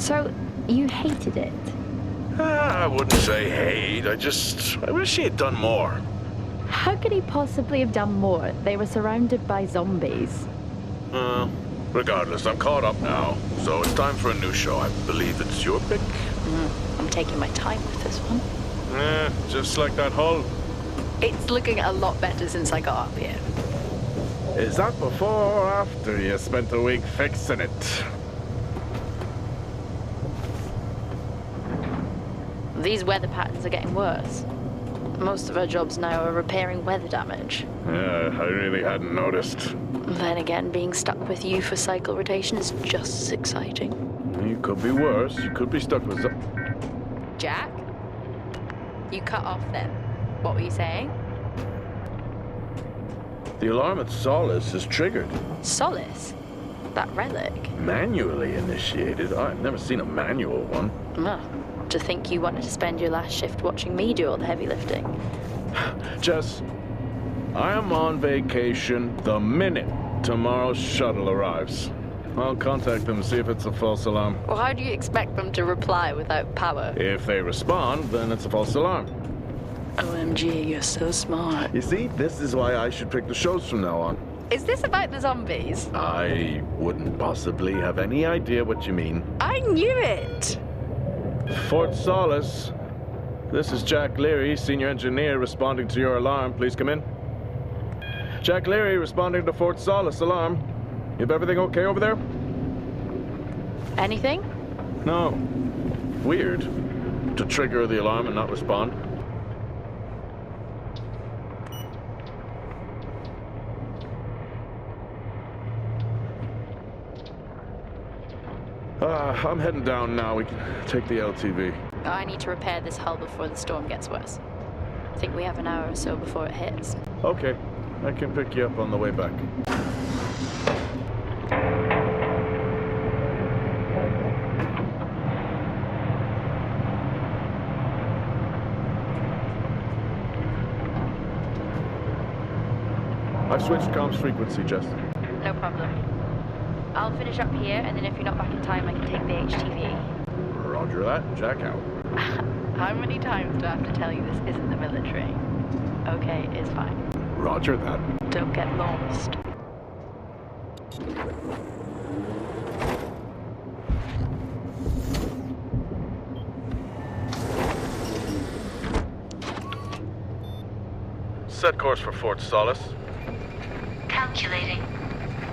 So, you hated it? I wouldn't say hate. I wish he had done more. How could he possibly have done more? They were surrounded by zombies. Regardless, I'm caught up now. So it's time for a new show. I believe it's your pick. I'm taking my time with this one. Just like that hull. It's looking a lot better since I got up here. Is that before or after you spent a week fixing it? These weather patterns are getting worse. Most of our jobs now are repairing weather damage. Yeah, I really hadn't noticed. Then again, being stuck with you for cycle rotation is just as exciting. You could be worse. You could be stuck with Jack? You cut off then. What were you saying? The alarm at Solis is triggered. Solis? That relic? Manually initiated? I've never seen a manual one. To think you wanted to spend your last shift watching me do all the heavy lifting. Jess, I am on vacation the minute tomorrow's shuttle arrives. I'll contact them and see if it's a false alarm. Well, how do you expect them to reply without power? If they respond, then it's a false alarm. OMG, you're so smart. You see, this is why I should pick the shows from now on. Is this about the zombies? I wouldn't possibly have any idea what you mean. I knew it! Fort Solis. This is Jack Leary, senior engineer, responding to your alarm. Please come in. Jack Leary, responding to Fort Solis alarm. You have everything okay over there? Anything? No. Weird. To trigger the alarm and not respond. I'm heading down now. We can take the LTV. I need to repair this hull before the storm gets worse. I think we have an hour or so before it hits. Okay. I can pick you up on the way back. I've switched comms frequency, Jess. No problem. I'll finish up here, and then if you're not back in time, I can take the HTV. Roger that. Jack out. How many times do I have to tell you this isn't the military? Okay, it's fine. Roger that. Don't get lost. Set course for Fort Solis. Calculating.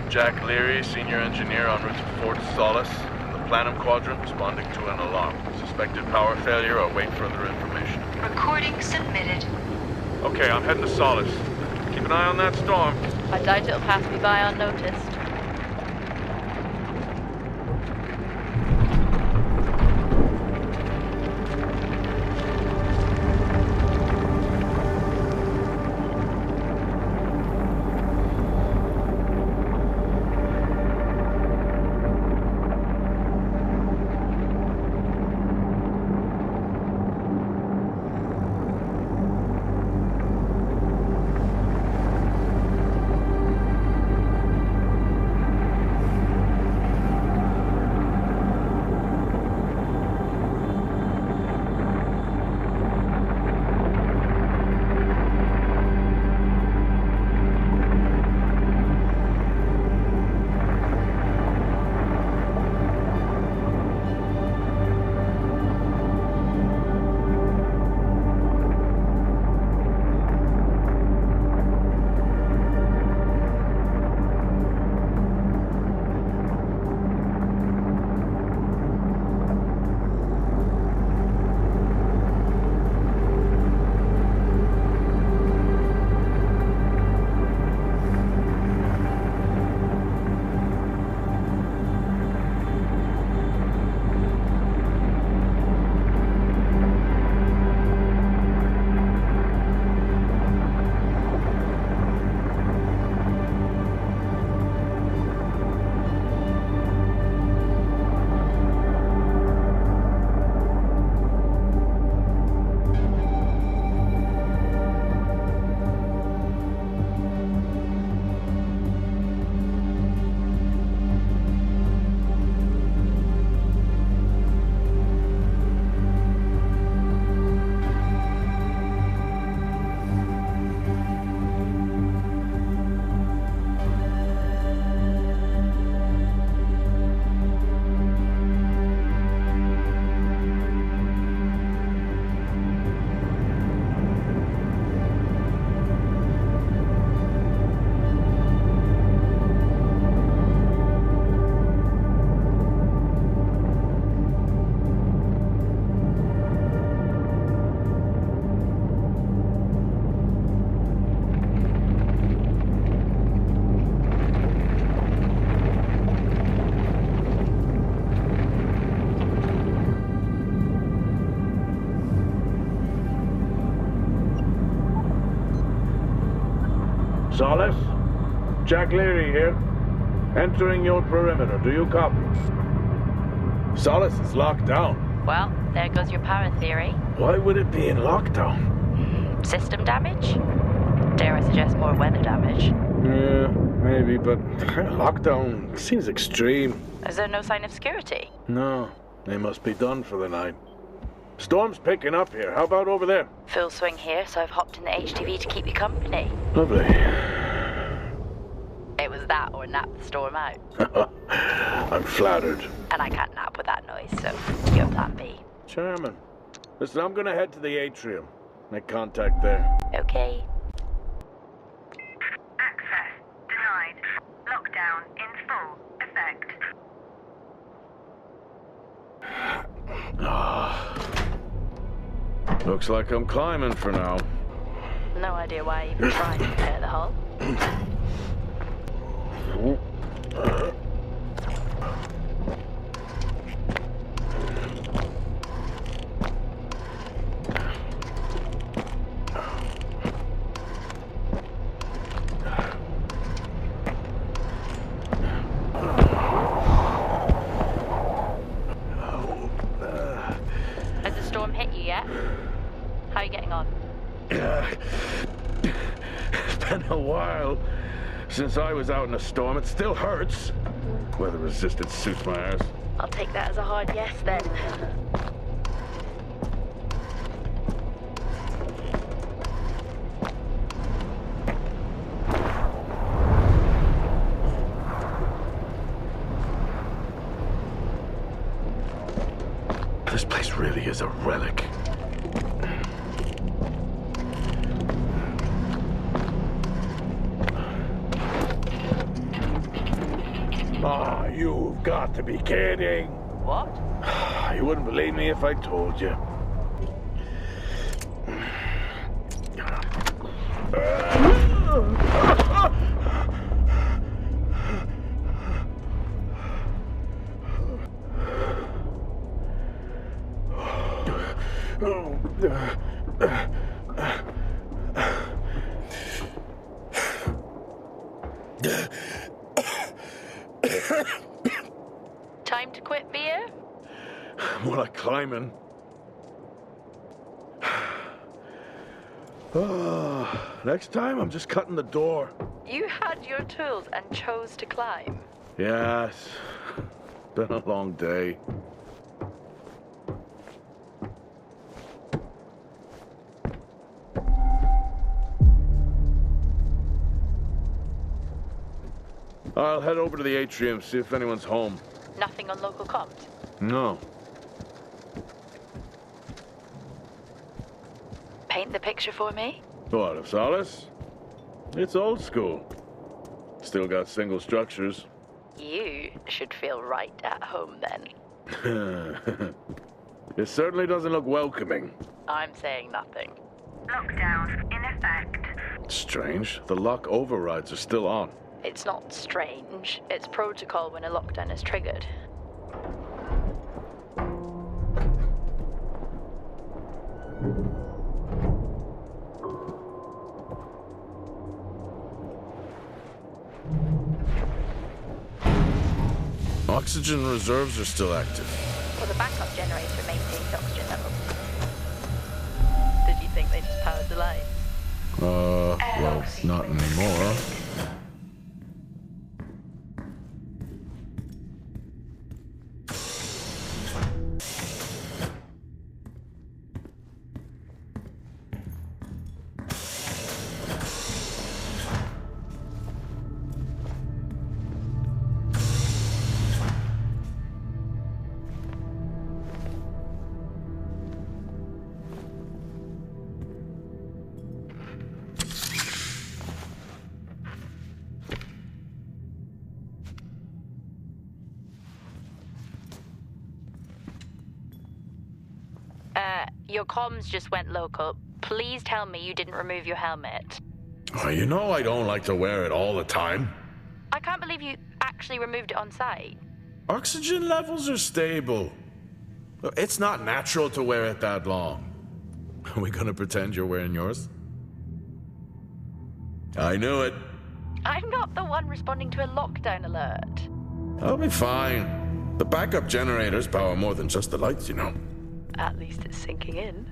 Jack Leary, senior engineer en route to Fort Solis. The Planum Quadrant responding to an alarm. Suspected power failure. Await further information. Recording submitted. Okay, I'm heading to Solis. Keep an eye on that storm. I doubt it'll pass me by unnoticed. Solis? Jack Leary here. Entering your perimeter. Do you copy? Solis is locked down. Well, there goes your power theory. Why would it be in lockdown? System damage? Dare I suggest more weather damage? Yeah, maybe, but lockdown seems extreme. Is there no sign of security? No, they must be done for the night. Storm's picking up here. How about over there? Full swing here, so I've hopped in the HTV to keep you company. Lovely. It was that or nap the storm out. I'm flattered. And I can't nap with that noise, so your plan B. Chairman. Listen, I'm gonna head to the atrium. Make contact there. Okay. Access denied. Lockdown in full effect. Looks like I'm climbing for now. No idea why I even tried to repair the hull. Has the storm hit you yet? How are you getting on? It's been a while since I was out in a storm. It still hurts. Weather resistant suits my ass. I'll take that as a hard yes then. This place really is a relic. Ah, you've got to be kidding. What? You wouldn't believe me if I told you. Time to quit beer? More like climbing. Next time, I'm just cutting the door. You had your tools and chose to climb. Yes. Been a long day. I'll head over to the atrium, see if anyone's home. Nothing on local comms? No. Paint the picture for me? What, of Solis? It's old school. Still got single structures. You should feel right at home then. It certainly doesn't look welcoming. I'm saying nothing. Lockdown in effect. Strange. The lock overrides are still on. It's not strange. It's protocol when a lockdown is triggered. Oxygen reserves are still active. Well, the backup generator maintains oxygen levels. Did you think they just powered the lights? Well, not anymore. Your comms just went local. Please tell me you didn't remove your helmet. Oh, you know I don't like to wear it all the time. I can't believe you actually removed it on site. Oxygen levels are stable. It's not natural to wear it that long. Are we gonna pretend you're wearing yours? I knew it. I'm not the one responding to a lockdown alert. I'll be fine. The backup generators power more than just the lights, you know. At least it's sinking in.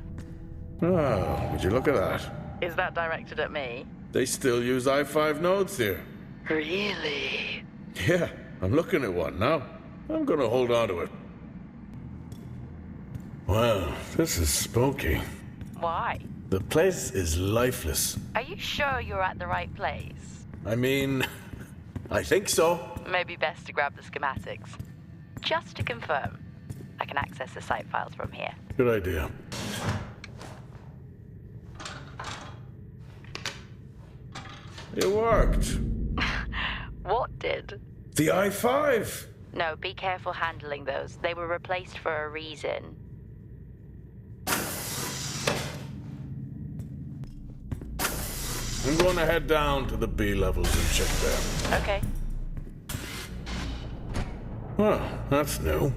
Oh, would you look at that? Is that directed at me? They still use i5 nodes here. Really? Yeah, I'm looking at one now. I'm gonna hold on to it. Wow, this is spooky. Why? The place is lifeless. Are you sure you're at the right place? I mean, I think so. Maybe best to grab the schematics. Just to confirm, I can access the site files from here. Good idea. It worked. What did? The i5. No, be careful handling those. They were replaced for a reason. I'm going to head down to the B levels and check there. Okay. Well, that's new.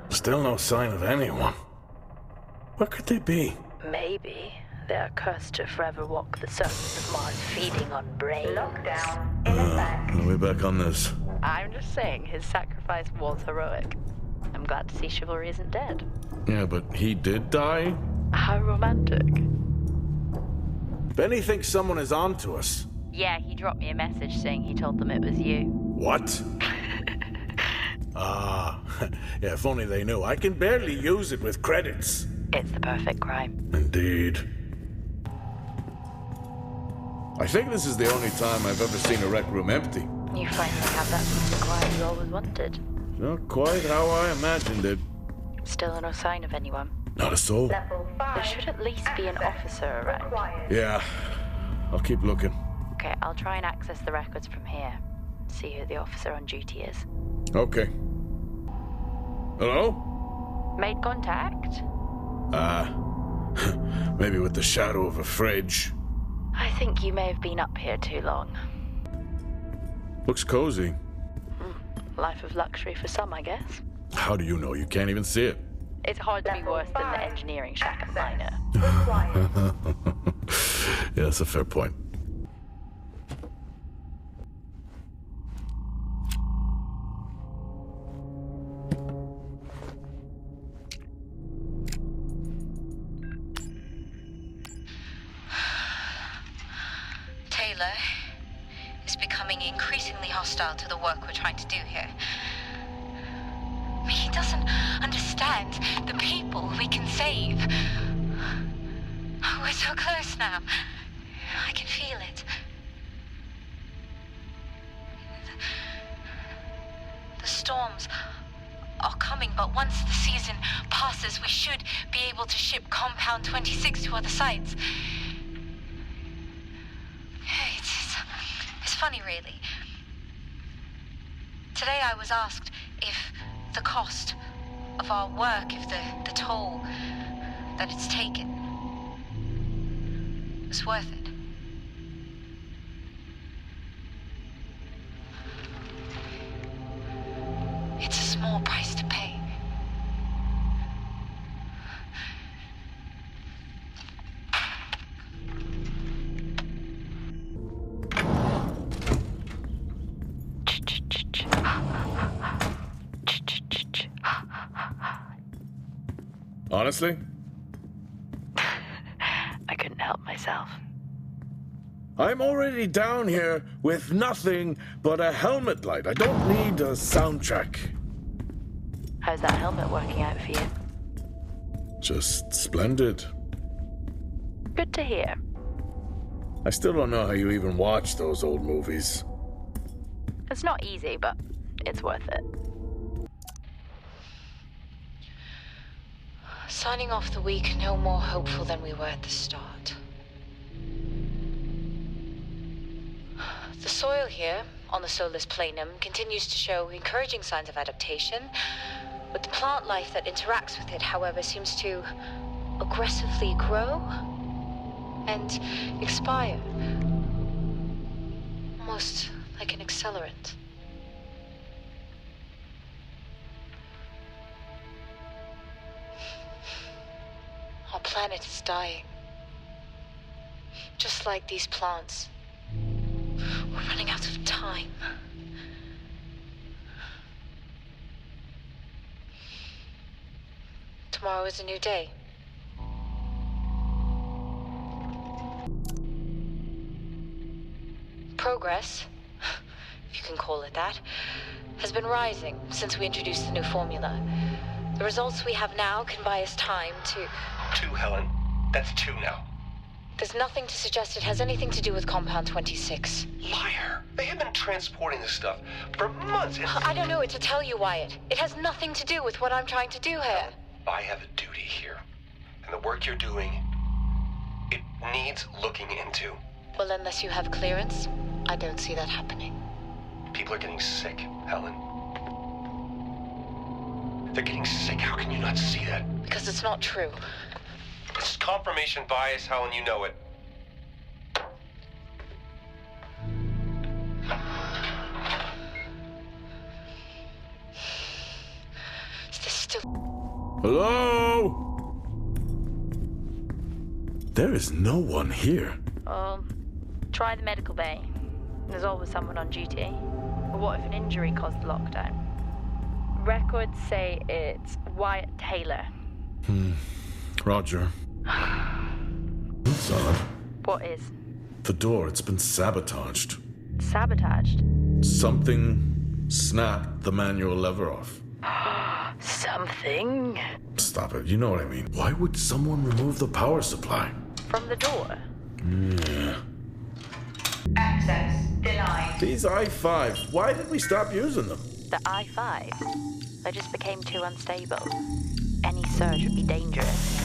Still no sign of anyone. Where could they be? Maybe they're cursed to forever walk the surface of Mars, feeding on brains. Lockdown in effect. Are we back on this? I'm just saying, his sacrifice was heroic. I'm glad to see chivalry isn't dead. Yeah, but he did die? How romantic. Benny thinks someone is on to us. Yeah, he dropped me a message saying he told them it was you. What? Ah, yeah, if only they knew. I can barely use it with credits. It's the perfect crime. Indeed. I think this is the only time I've ever seen a rec room empty. You finally have that peace and quiet you always wanted. Not quite how I imagined it. Still no sign of anyone. Not a soul. Level 5. There should at least be an officer around. Required. Yeah, I'll keep looking. Okay, I'll try and access the records from here. See who the officer on duty is. Okay. Hello? Made contact? Maybe with the shadow of a fridge. I think you may have been up here too long. Looks cozy. Life of luxury for some, I guess. How do you know? You can't even see it. It's hard to be Level worse than the 5. engineering shack at Minor. Required. Yeah, that's a fair point. Taylor is becoming increasingly hostile to the work we're trying to do here. He doesn't understand the people we can save. We're so close now. I can feel it. The storms are coming, but once the season passes, we should be able to ship Compound 26 to other sites. It's funny, really. Today I was asked if the cost of our work, if the toll that it's taken was worth it. It's a small price to pay. Honestly? I couldn't help myself. I'm already down here with nothing but a helmet light. I don't need a soundtrack. How's that helmet working out for you? Just splendid. Good to hear. I still don't know how you even watch those old movies. It's not easy, but it's worth it. Signing off the week no more hopeful than we were at the start. The soil here on the Solis Planum continues to show encouraging signs of adaptation, but the plant life that interacts with it, however, seems to aggressively grow and expire. Almost like an accelerant. Our planet is dying. Just like these plants. We're running out of time. Tomorrow is a new day. Progress, if you can call it that, has been rising since we introduced the new formula. The results we have now can buy us time to... 2, Helen. That's 2 now. There's nothing to suggest it has anything to do with Compound 26. Liar! They have been transporting this stuff for months. I don't know what to tell you, Wyatt. It has nothing to do with what I'm trying to do here. I have a duty here. And the work you're doing, it needs looking into. Well, unless you have clearance, I don't see that happening. People are getting sick, Helen. They're getting sick. How can you not see that? Because it's not true. It's confirmation bias, Helen. You know it. Is this still... Hello? There is no one here. Try the medical bay. There's always someone on duty. But what if an injury caused the lockdown? Records say it's Wyatt Taylor. Roger. What's odd? What is? The door, it's been sabotaged. Sabotaged? Something snapped the manual lever off. Something? Stop it, you know what I mean. Why would someone remove the power supply? From the door? Yeah. Access denied. These i5s, why did we stop using them? The I-5? They just became too unstable. Any surge would be dangerous.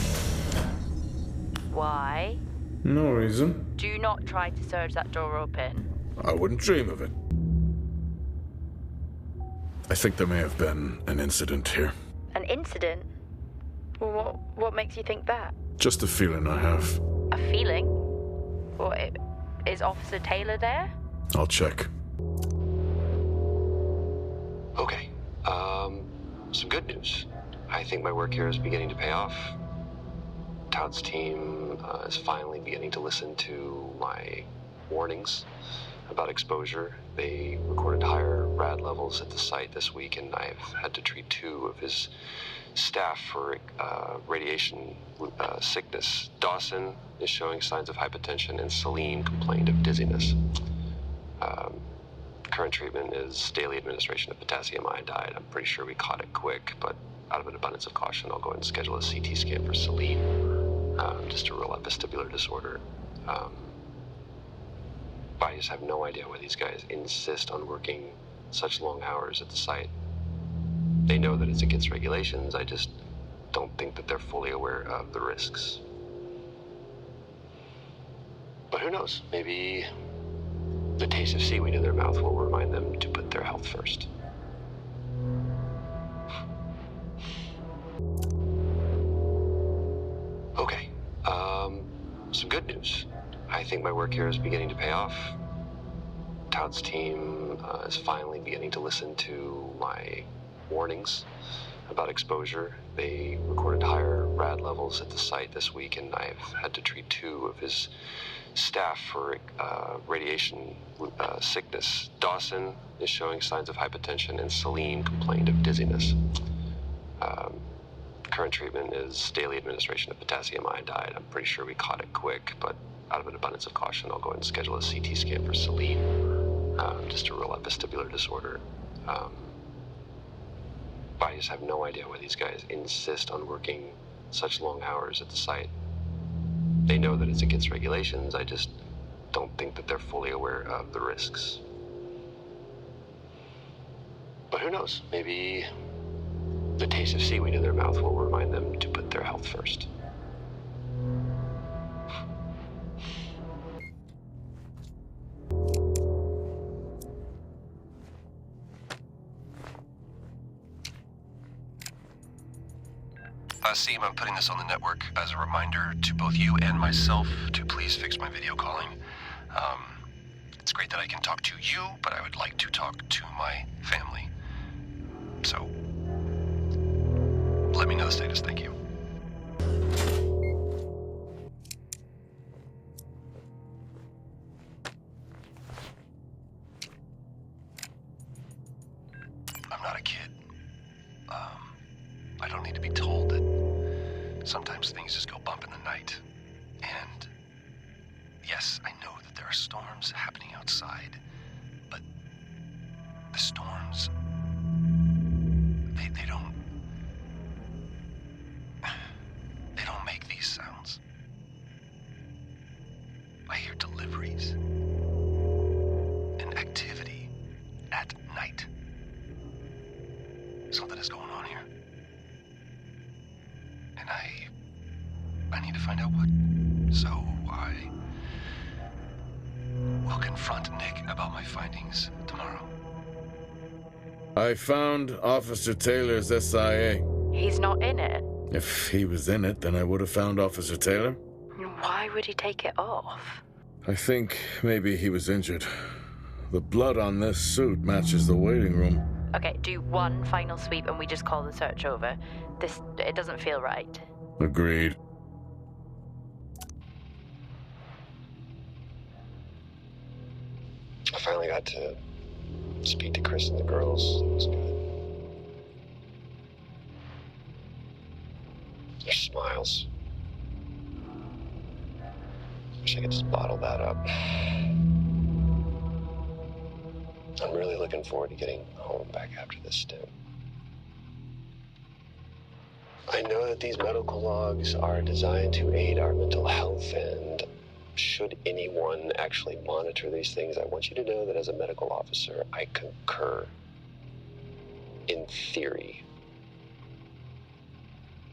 Why? No reason. Do not try to surge that door open. I wouldn't dream of it. I think there may have been an incident here. An incident? Well, what makes you think that? Just a feeling I have. A feeling? Is Officer Taylor there? I'll check. Okay, some good news. I think my work here is beginning to pay off. Todd's team is finally beginning to listen to my warnings about exposure. They recorded higher rad levels at the site this week, and I've had to treat 2 of his staff for radiation sickness. Dawson is showing signs of hypotension, and Celine complained of dizziness. Current treatment is daily administration of potassium iodide. I'm pretty sure we caught it quick, but out of an abundance of caution, I'll go ahead and schedule a CT scan for Celine, just to rule out vestibular disorder. I just have no idea why these guys insist on working such long hours at the site. They know that it's against regulations. I just don't think that they're fully aware of the risks. But who knows? Maybe the taste of seaweed in their mouth will remind them to put their health first. Okay, some good news. I think my work here is beginning to pay off. Todd's team is finally beginning to listen to my warnings about exposure. They recorded higher rad levels at the site this week, and I've had to treat 2 of his staff for radiation sickness. Dawson is showing signs of hypotension, and Celine complained of dizziness. Current treatment is daily administration of potassium iodide. I'm pretty sure we caught it quick, but out of an abundance of caution, I'll go ahead and schedule a CT scan for Celine, just to rule out vestibular disorder. I just have no idea why these guys insist on working such long hours at the site. They know that it's against regulations. I just don't think that they're fully aware of the risks. But who knows? Maybe the taste of seaweed in their mouth will remind them to put their health first. Seem, I'm putting this on the network as a reminder to both you and myself to please fix my video calling. It's great that I can talk to you, but I would like to talk to my family. So, let me know the status, thank you. I'm not a kid. I don't need to be told that sometimes things just go bump in the night. And yes, I know that there are storms happening outside, but the storms, they don't make these sounds. I hear deliveries and activity at night. Something is going on here. And I need to find out what. So I will confront Nick about my findings tomorrow. I found Officer Taylor's SIA. He's not in it. If he was in it, then I would have found Officer Taylor. Why would he take it off? I think maybe he was injured. The blood on this suit matches the waiting room. Okay, do one final sweep and we just call the search over. It doesn't feel right. Agreed. I finally got to speak to Chris and the girls. It was good. Their smiles. Wish I could just bottle that up. I'm really looking forward to getting home back after this stint. I know that these medical logs are designed to aid our mental health, and should anyone actually monitor these things, I want you to know that as a medical officer, I concur. In theory.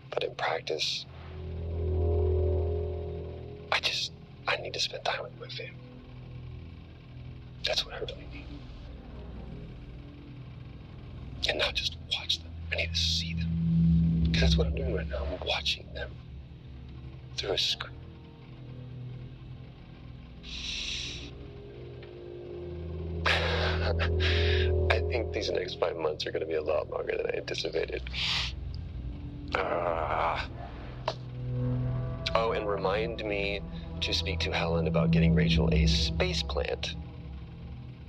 But in practice, I need to spend time with my family. That's what I really need. And not just watch them. I need to see them. Because that's what I'm doing right now. I'm watching them through a screen. I think these next 5 months are going to be a lot longer than I anticipated. Oh, and remind me to speak to Helen about getting Rachel a space plant.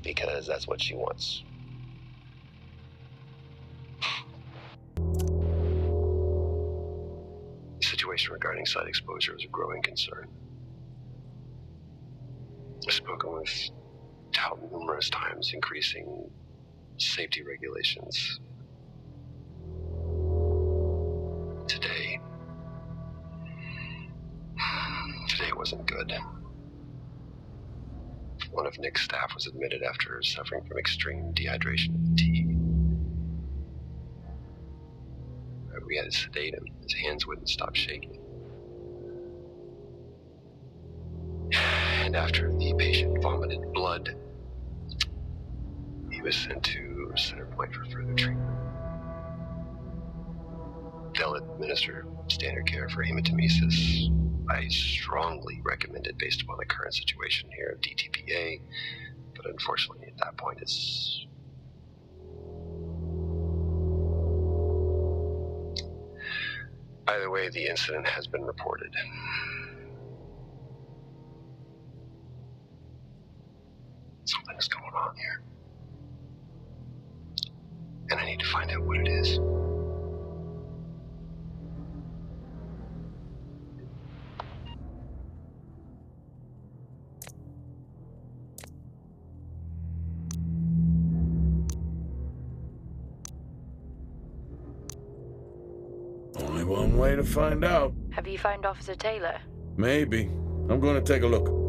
Because that's what she wants. The situation regarding site exposure is a growing concern. I've spoken with Tout numerous times, increasing safety regulations. Today wasn't good. One of Nick's staff was admitted after suffering from extreme dehydration and fatigue. We had to sedate him. His hands wouldn't stop shaking. And after the patient vomited blood, he was sent to Center Point for further treatment. They'll administer standard care for hematemesis. I strongly recommend it based upon the current situation here of DTPA, but unfortunately at that point it's... Either way, the incident has been reported. Something is going on here. And I need to find out what it is. Only one way to find out. Have you found Officer Taylor? Maybe. I'm going to take a look.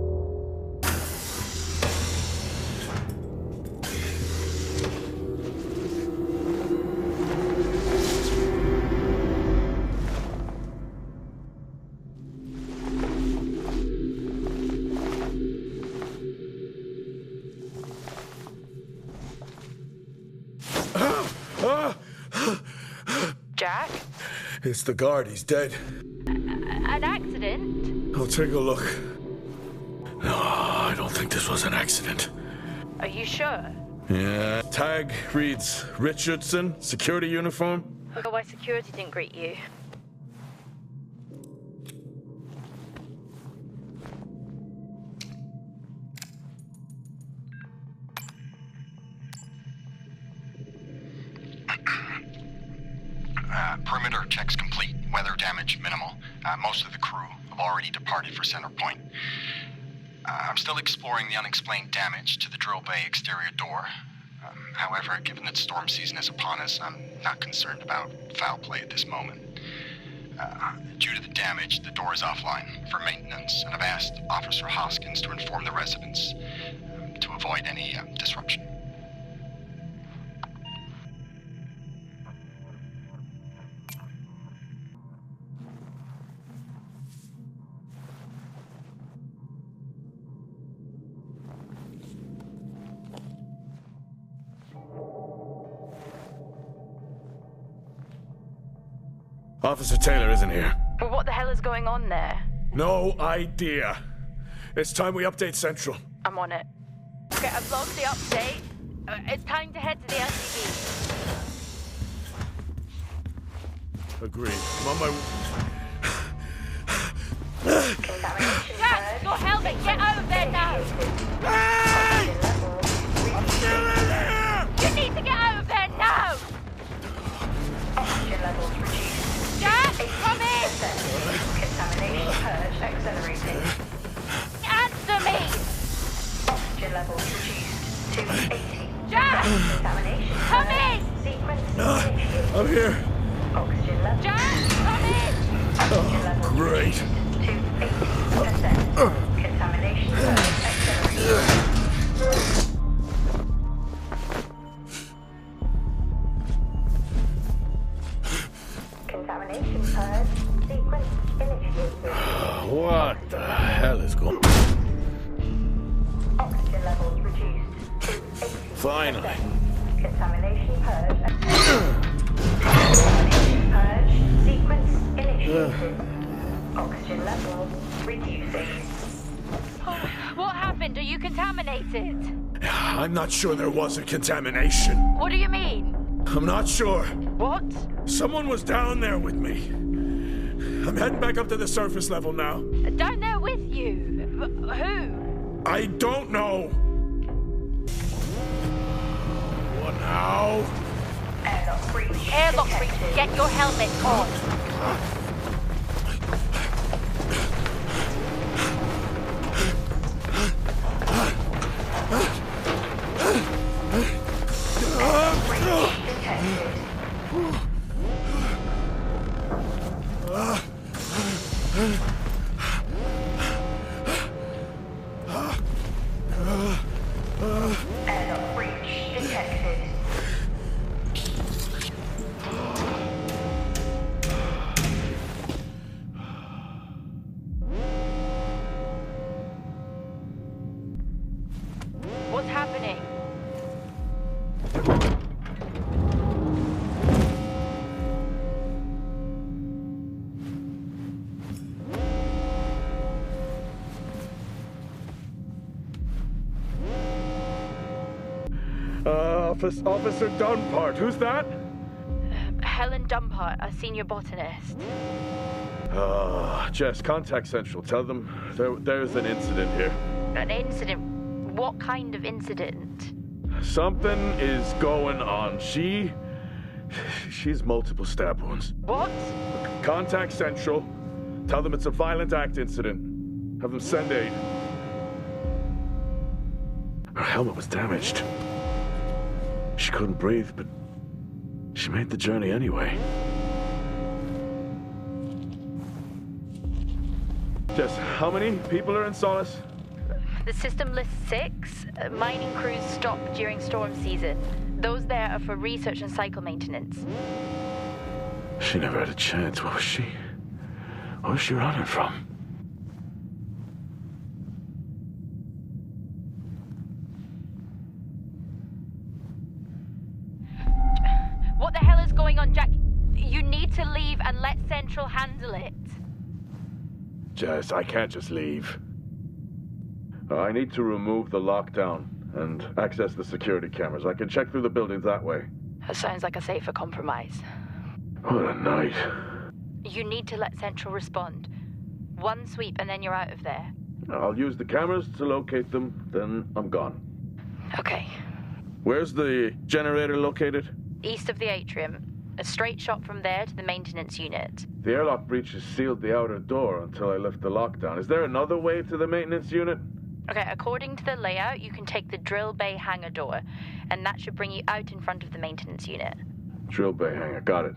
Jack? It's the guard. He's dead. An accident? I'll take a look. No, I don't think this was an accident. Are you sure? Yeah. Tag reads Richardson, security uniform. Oh, why security didn't greet you? Perimeter checks complete. Weather damage minimal. Most of the crew have already departed for Center Point. I'm still exploring the unexplained damage to the drill bay exterior door. However, given that storm season is upon us, I'm not concerned about foul play at this moment. Due to the damage, the door is offline for maintenance, and I've asked Officer Hoskins to inform the residents to avoid any disruption. Officer Taylor isn't here. But what the hell is going on there? No idea. It's time we update Central. I'm on it. Okay, I've logged the update. It's time to head to the LCD. Agreed. I'm on my... Jack, your helmet, get out of there now! Hey! I'm still in here! You need to get out of there now! Oxygen levels reduced. Jack, come in! Contamination purge accelerating. Answer me! Oxygen levels reduced to 80. Jack! Contamination Come purge in! sequence initiated. I'm here. Oxygen levels Jack, come in! Oxygen levels Great. to 80%. Contamination purge accelerating. Contamination purge sequence initiated. What the hell is going on? Oxygen levels reduced to 80%. Finally. Contamination purge. Contamination purge sequence initiated. Oxygen levels reducing. What happened? Are you contaminated? I'm not sure there was a contamination. What do you mean? I'm not sure. What? Someone was down there with me. I'm heading back up to the surface level now. Down there with you? Who? I don't know. What now? Airlock breach. Airlock breach. detected. Get your helmet on. Airlock breach detected. What's happening? Officer Dunpart, who's that? Helen Dumpart, a senior botanist. Jess, contact Central. Tell them there's an incident here. An incident? What kind of incident? Something is going on. She's multiple stab wounds. What? Contact Central. Tell them it's a violent act incident. Have them send aid. Her helmet was damaged. She couldn't breathe, but she made the journey anyway. Jess, how many people are in Solis? The system lists 6. Mining crews stop during storm season. Those there are for research and cycle maintenance. She never had a chance. What was she running from? What the hell is going on, Jack? You You need to leave and let Central handle it. Jess, I can't just leave. I need to remove the lockdown and access the security cameras. I can check through the buildings that way. That sounds like a safer compromise. What a night. You need to let Central respond. One sweep and then you're out of there. I'll use the cameras to locate them, then I'm gone. Okay. Where's the generator located? East of the atrium. A straight shot from there to the maintenance unit. The airlock breaches sealed the outer door until I lift the lockdown. Is there another way to the maintenance unit? Okay, according to the layout, you can take the drill bay hangar door, and that should bring you out in front of the maintenance unit. Drill bay hangar, got it.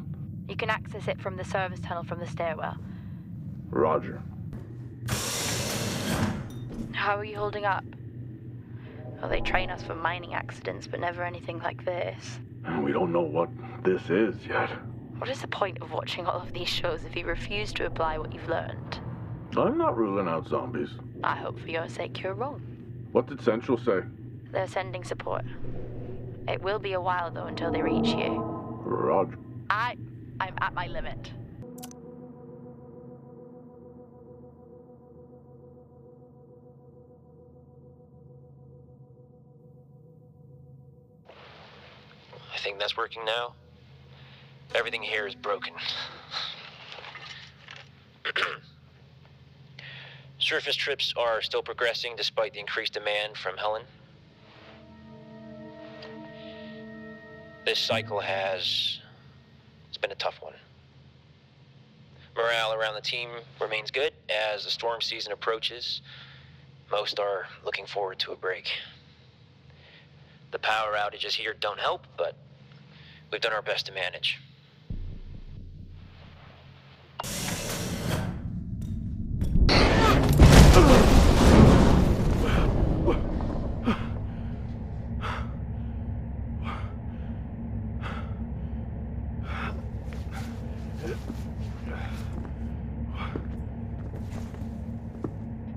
You can access it from the service tunnel from the stairwell. Roger. How are you holding up? Well, they train us for mining accidents, but never anything like this. We don't know what this is yet. What is the point of watching all of these shows if you refuse to apply what you've learned? I'm not ruling out zombies. I hope for your sake you're wrong. What did Central say? They're sending support. It will be a while, though, until they reach you. Roger. I'm at my limit. I think that's working now. Everything here is broken. Surface trips are still progressing despite the increased demand from Helen. This cycle it's been a tough one. Morale around the team remains good as the storm season approaches. Most are looking forward to a break. The power outages here don't help, but we've done our best to manage.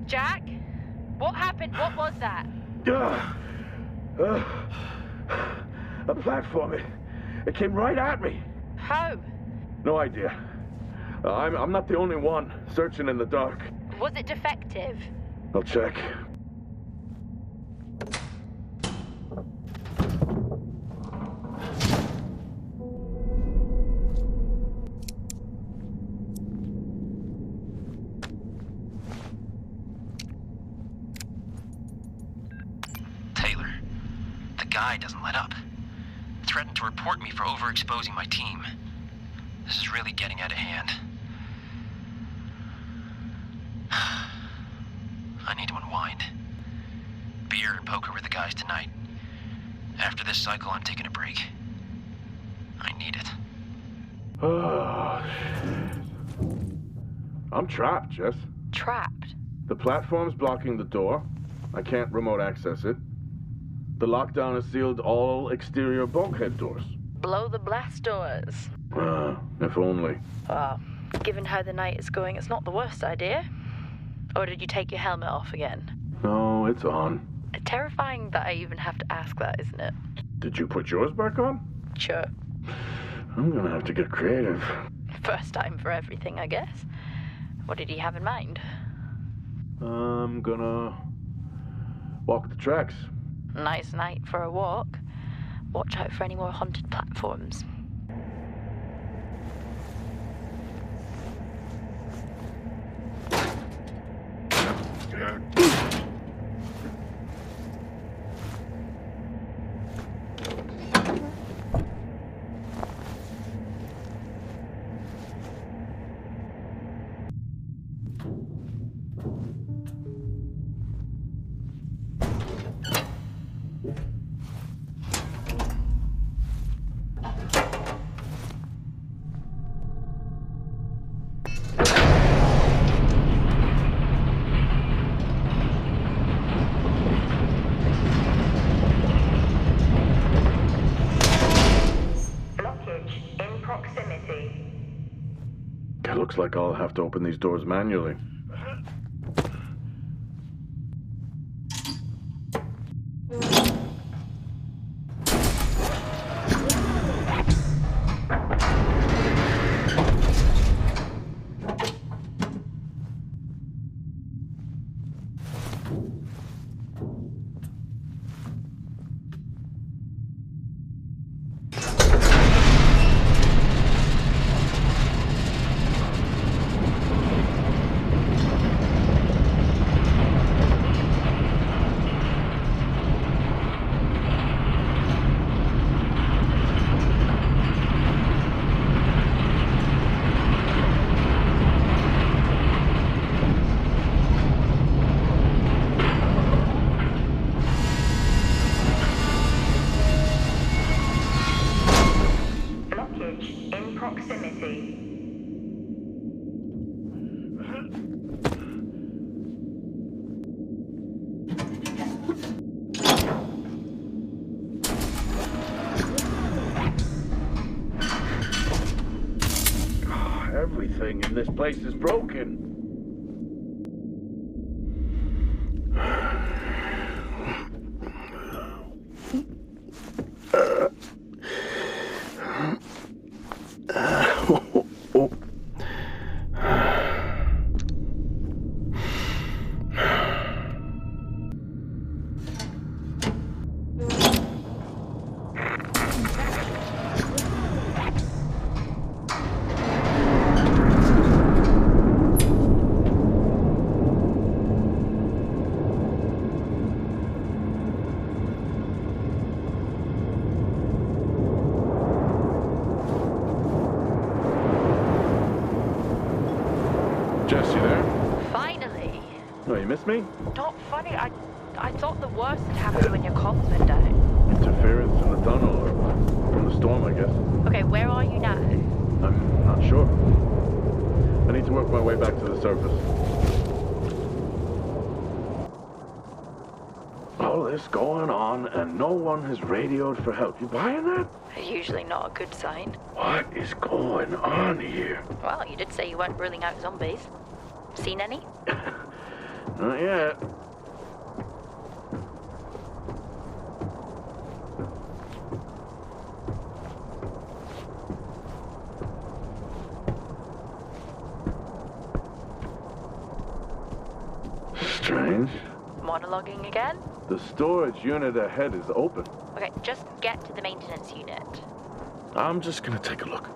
Jack? What happened? What was that? A platform. It came right at me. How? No idea. I'm not the only one searching in the dark. Was it defective? I'll check. Taylor, the guy doesn't let up. Threatened to report me for overexposing my team. This is really getting out of hand. I need to unwind. Beer and poker with the guys tonight. After this cycle, I'm taking a break. I need it. Oh, I'm trapped, Jess. Trapped? The platform's blocking the door. I can't remote access it. The lockdown has sealed all exterior bulkhead doors. Blow the blast doors. If only. Well, given how the night is going, it's not the worst idea. Or did you take your helmet off again? No, it's on. Terrifying that I even have to ask that, isn't it? Did you put yours back on? Sure. I'm gonna have to get creative. First time for everything, I guess. What did he have in mind? I'm gonna walk the tracks. Nice night for a walk. Watch out for any more haunted platforms. Looks like I'll have to open these doors manually. Everything in this place is broken. Jess, you there? Finally. Oh, you missed me? Not funny. I thought the worst had happened when your comms went down. Interference in the tunnel, or from the storm, I guess. Okay, where are you now? I'm not sure. I need to work my way back to the surface. All this going on, and no one has radioed for help. You buying that? Usually not a good sign. What is going on here? Well, you did say you weren't ruling out zombies. Seen any? Not yet. Strange. Monologuing again? The storage unit ahead is open. Okay, just get to the maintenance unit. I'm just gonna take a look.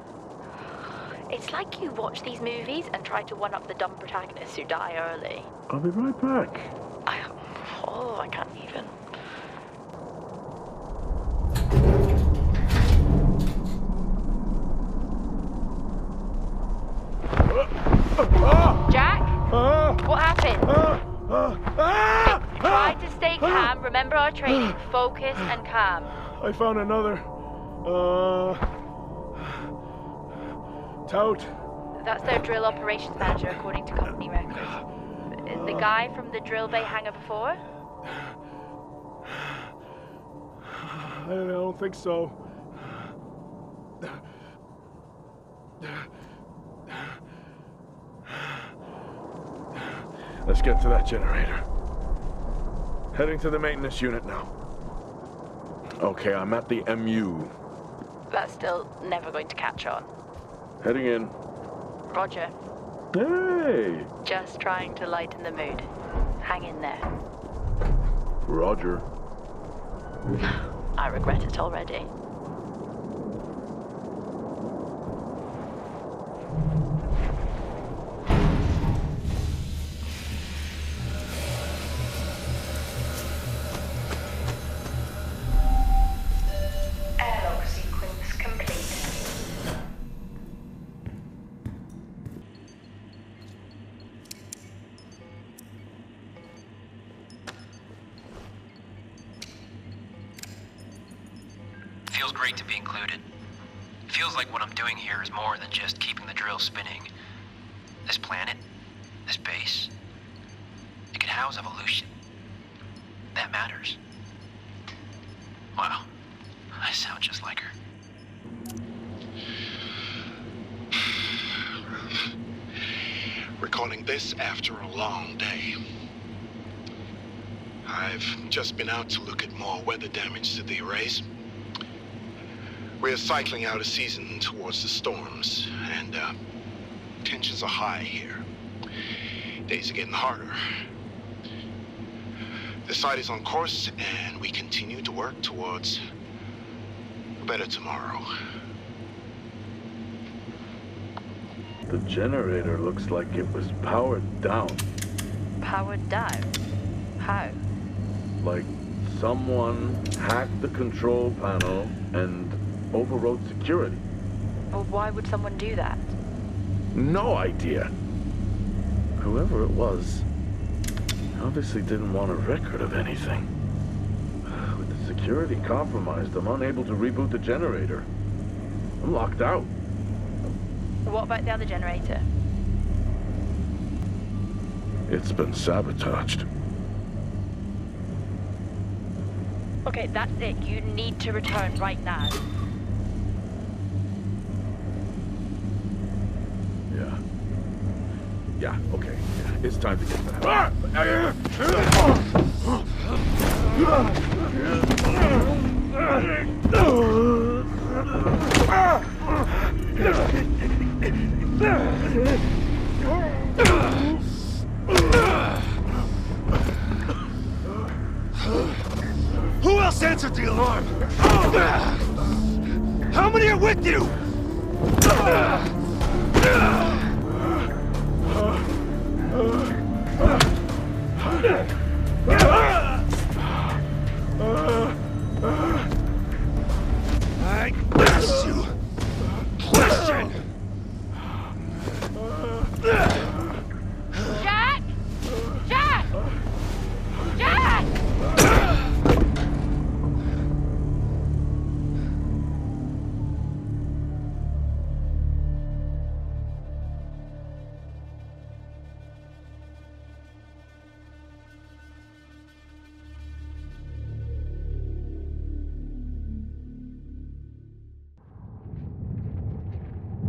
It's like you watch these movies and try to one-up the dumb protagonists who die early. I'll be right back. I can't even. Jack? What happened? Try to stay calm. Remember our training. Focus and calm. I found another, tout. That's their drill operations manager, according to company records. The guy from the drill bay hangar before? I don't think so. Let's get to that generator. Heading to the maintenance unit now. Okay, I'm at the MU. That's still never going to catch on. Heading in. Roger. Hey! Just trying to lighten the mood. Hang in there. Roger. I regret it already. Airlock sequence complete. Feels great to be included. Feels like what I'm doing here is more than just keeping the drill spinning. This planet, this base, it can house evolution. That matters. Wow, I sound just like her. Recording this after a long day. I've just been out to look at more weather damage to the arrays. We're cycling out of season towards the storms, and tensions are high here. Days are getting harder. The site is on course, and we continue to work towards a better tomorrow. The generator looks like it was powered down. Powered down? How? Like someone hacked the control panel and overrode security. Well, why would someone do that? No idea. Whoever it was obviously didn't want a record of anything. With the security compromised, I'm unable to reboot the generator. I'm locked out. What about the other generator? It's been sabotaged. Okay, that's it. You need to return right now. Yeah, Yeah, okay. Yeah, it's time to get to the house. Who else answered the alarm? How many are with you? I asked you a question. Jack! Jack! Jack!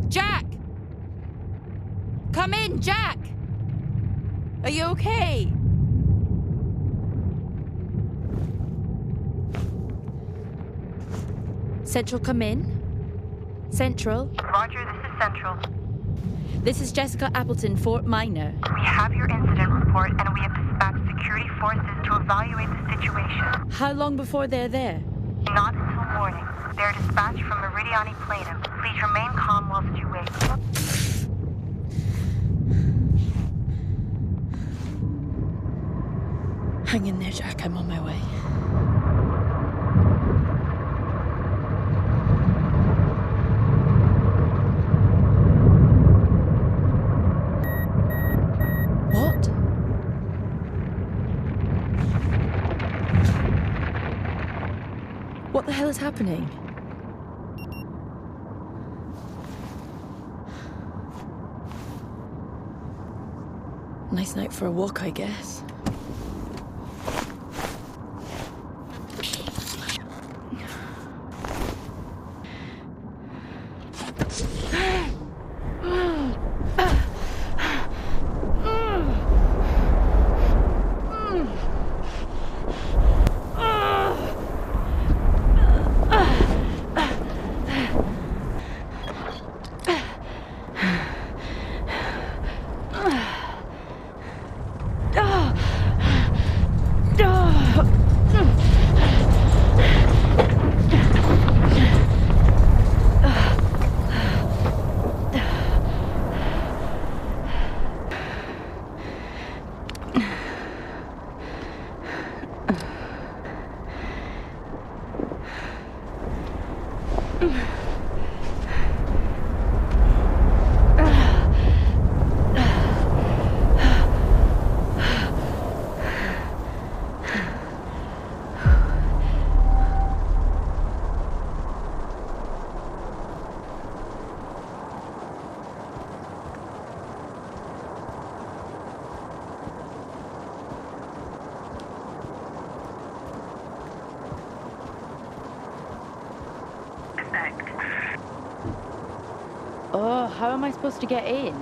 Jack! Come in, Jack! Are you okay? Central, come in. Central. Roger, this is Central. This is Jessica Appleton, Fort Minor. We have your incident report and we have dispatched security forces to evaluate the situation. How long before they're there? Not until morning. They're dispatched from Meridiani Planum. Please remain calm whilst you wait. Hang in there, Jack. I'm on my way. What? What the hell is happening? Nice night for a walk, I guess. Oh, how am I supposed to get in?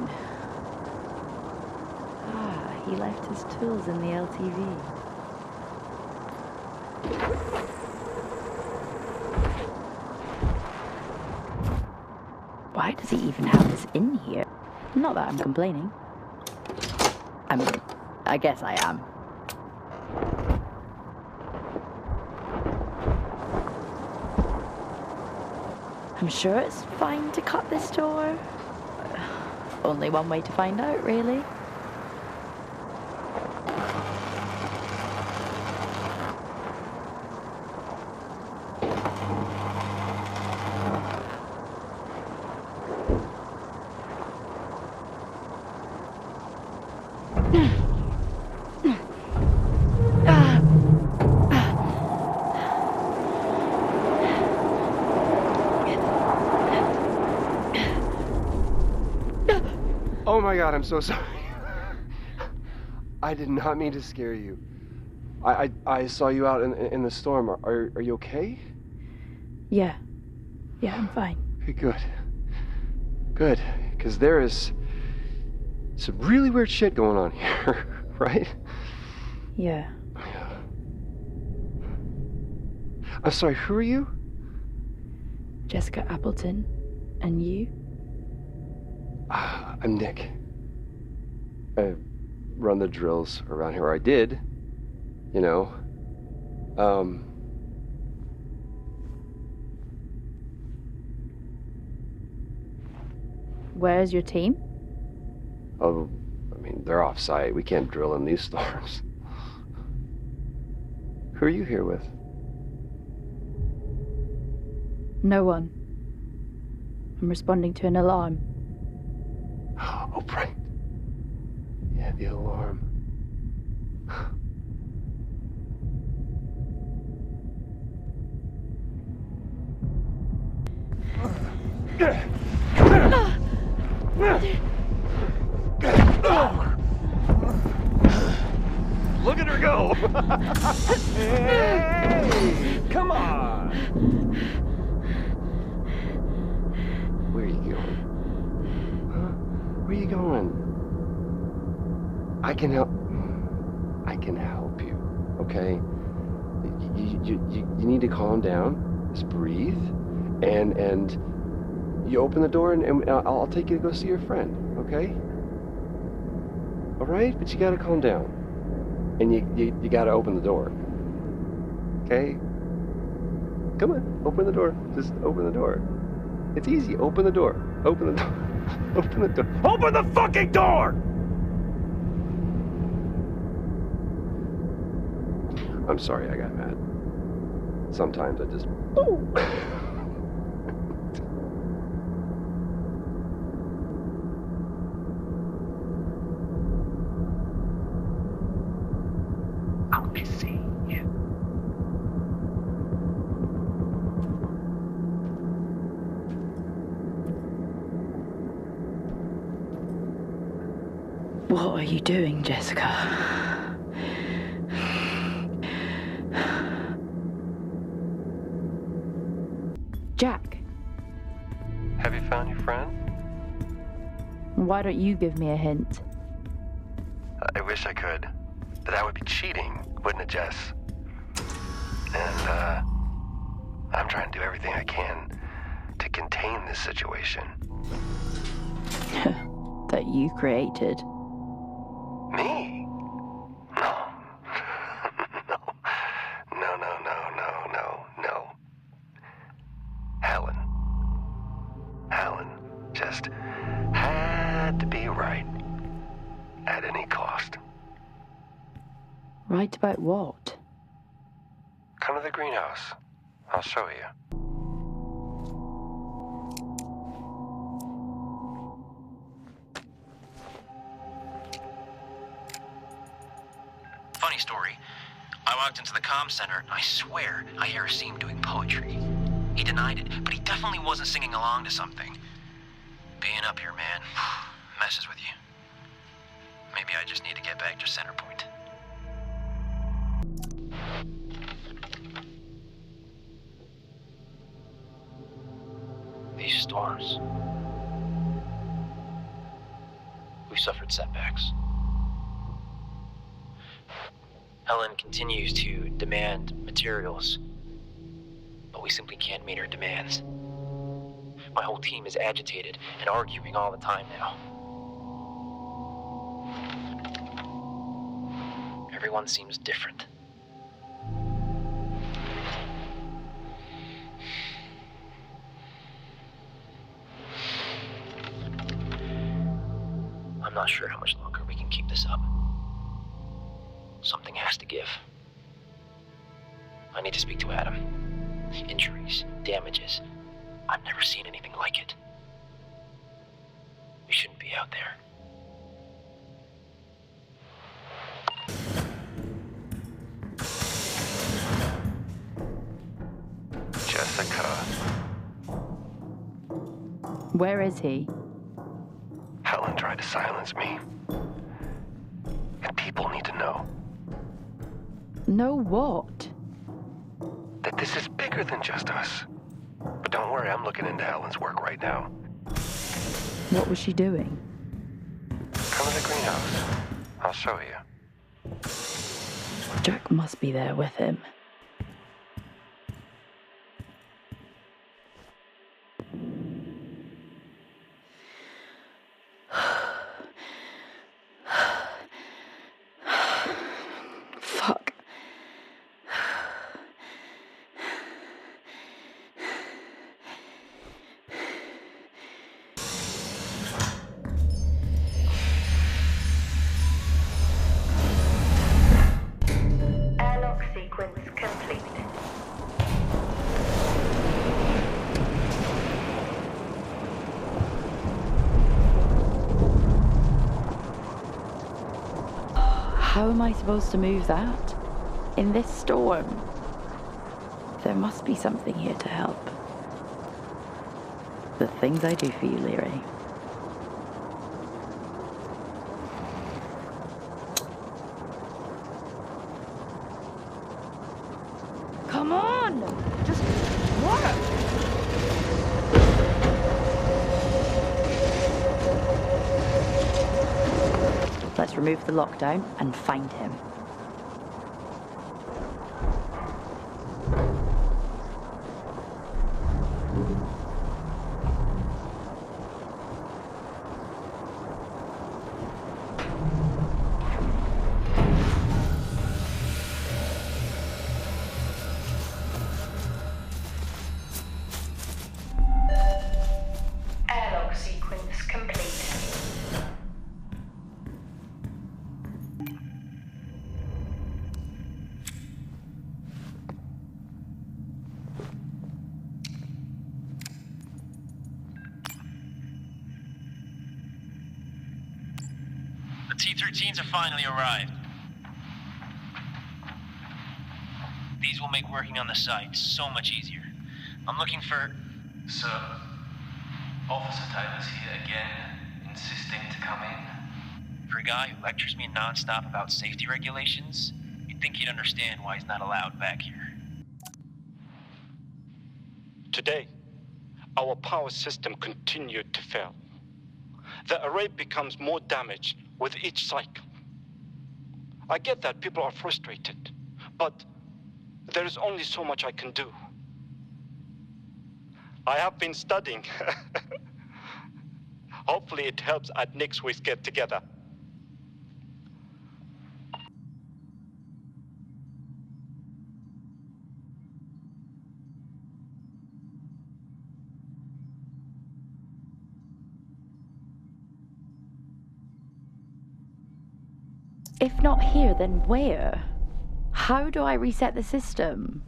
Ah, he left his tools in the LTV. Why does he even have this in here? Not that I'm complaining. I mean, I guess I am. I'm sure it's fine to cut this door. Only one way to find out, really. Oh my god, I'm so sorry. I did not mean to scare you. I saw you out in the storm. Are you okay? Yeah. Yeah, I'm fine. Okay, good. Good. Because there is some really weird shit going on here, right? Yeah. Yeah. I'm sorry, who are you? Jessica Appleton. And you? I'm Nick. I run the drills around here, or I did, you know. Where's your team? Oh, I mean, they're off-site. We can't drill in these storms. Who are you here with? No one. I'm responding to an alarm. Oh, right. Yeah, the alarm. Look at her go! Hey! Come on! Where are you going? Huh? Where are you going? I can help. I can help you, okay? You need to calm down. Just breathe, and you open the door, and I'll take you to go see your friend, okay? All right, but you gotta calm down, and you gotta open the door, okay? Come on, open the door. Just open the door. It's easy. Open the door. Open the door. Open the door. Open the fucking door! I'm sorry I got mad. Sometimes I just... Boom! I'll see you. What are you doing, Jessica? Jack, Have you found your friend? why don't you give me a hint? I wish I could. But that would be cheating, wouldn't it, Jess? And, I'm trying to do everything I can to contain this situation. That you created. Me? No. No. Helen just had to be right at any cost. Right about what? Come to the greenhouse. I'll show you. Funny story. I walked into the comm center, and I swear I hear Asim doing poetry. He denied it, but he definitely wasn't singing along to something. Being up here, man, messes with you. Maybe I just need to get back to center point. These storms. We've suffered setbacks. Helen continues to demand materials, but we simply can't meet her demands. My whole team is agitated and arguing all the time now. Everyone seems different. I'm not sure how much longer we can keep this up. Something has to give. I need to speak to Adam. Injuries, damages. I've never seen anything like it. We shouldn't be out there. Jessica. Where is he? Helen tried to silence me. And people need to know No what? that this is bigger than just us. But don't worry, I'm looking into Helen's work right now. What was she doing? Come to the greenhouse. I'll show you. Jack must be there with him. Fuck. Airlock sequence complete. How am I supposed to move that? In this storm? There must be something here to help. The things I do for you, Leary. Come on! Just work! Let's remove the lockdown and find him. Airlock sequence complete. The T-13s have finally arrived. These will make working on the site so much easier. I'm looking for... Sir, Officer Taylor's here again, insisting to come in. For a guy who lectures me non-stop about safety regulations, you'd think he'd understand why he's not allowed back here. Today, our power system continued to fail. The array becomes more damaged with each cycle. I get that people are frustrated, but there is only so much I can do. I have been studying. Hopefully it helps at next week's get-together. If not here, then where? How do I reset the system?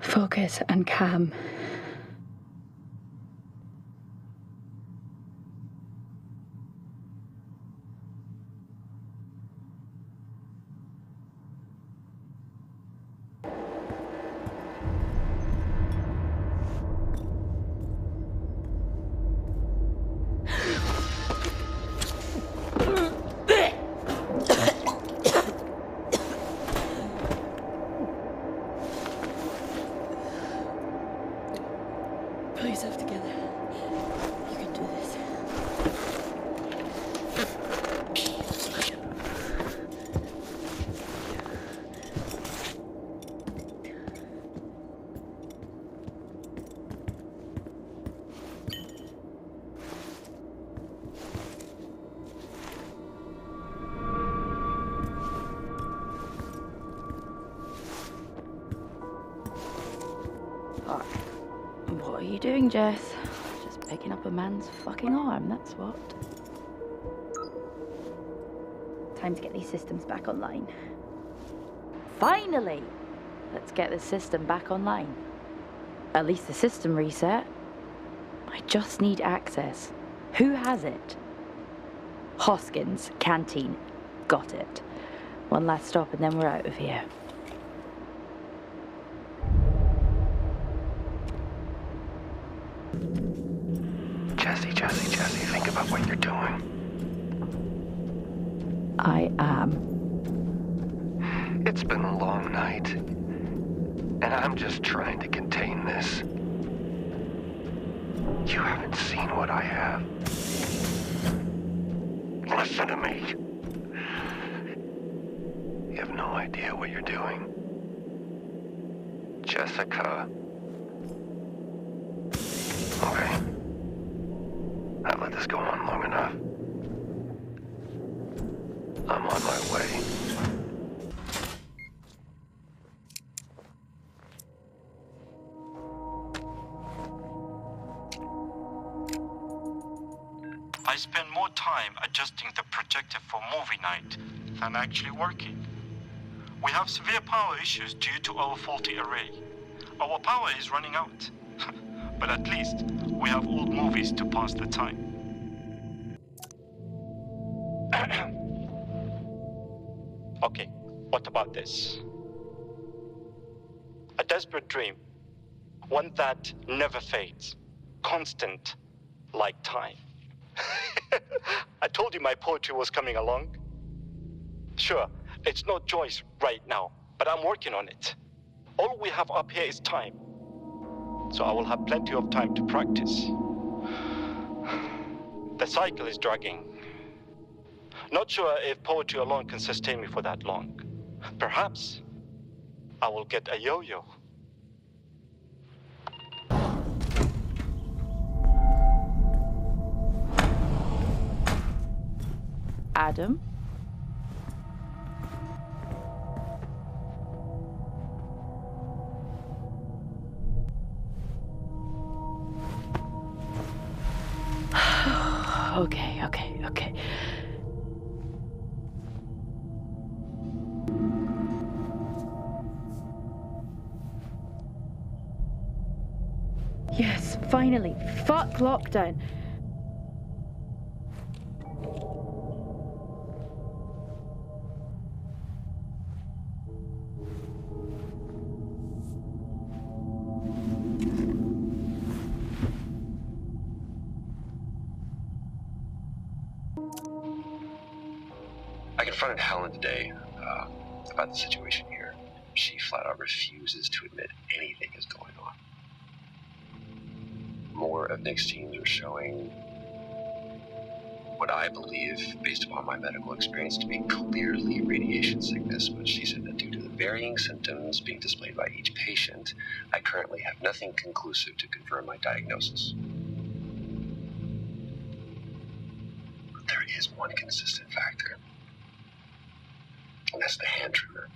Focus and calm. Pull yourself together. You can do this. What are you doing, Jess? Just picking up a man's fucking arm, that's what. Time to get these systems back online. Finally! Let's get this system back online. At least the system reset. I just need access. Who has it? Hoskins, canteen. Got it. One last stop and then we're out of here. what you're doing. I am. It's been a long night, and I'm just trying to contain this. You haven't seen what I have. Listen to me. You have no idea what you're doing. Jessica. Okay. I've let this go on long enough. I'm on my way. I spend more time adjusting the projector for movie night than actually working. We have severe power issues due to our faulty array. Our power is running out. But at least we have old movies to pass the time. Okay, what about this? A desperate dream. One that never fades. Constant, like time. I told you my poetry was coming along. Sure, it's not Joyce right now, but I'm working on it. All we have up here is time. So I will have plenty of time to practice. The cycle is dragging. Not sure if poetry alone can sustain me for that long. Perhaps I will get a yo-yo. Adam? Okay. Yes, finally. Fuck lockdown. I confronted Helen today about the situation here. She flat out refuses to admit anything is going on. More of Nick's teams are showing what I believe, based upon my medical experience, to be clearly radiation sickness, but she said that due to the varying symptoms being displayed by each patient, I currently have nothing conclusive to confirm my diagnosis. But there is one consistent factor, and that's the hand trigger.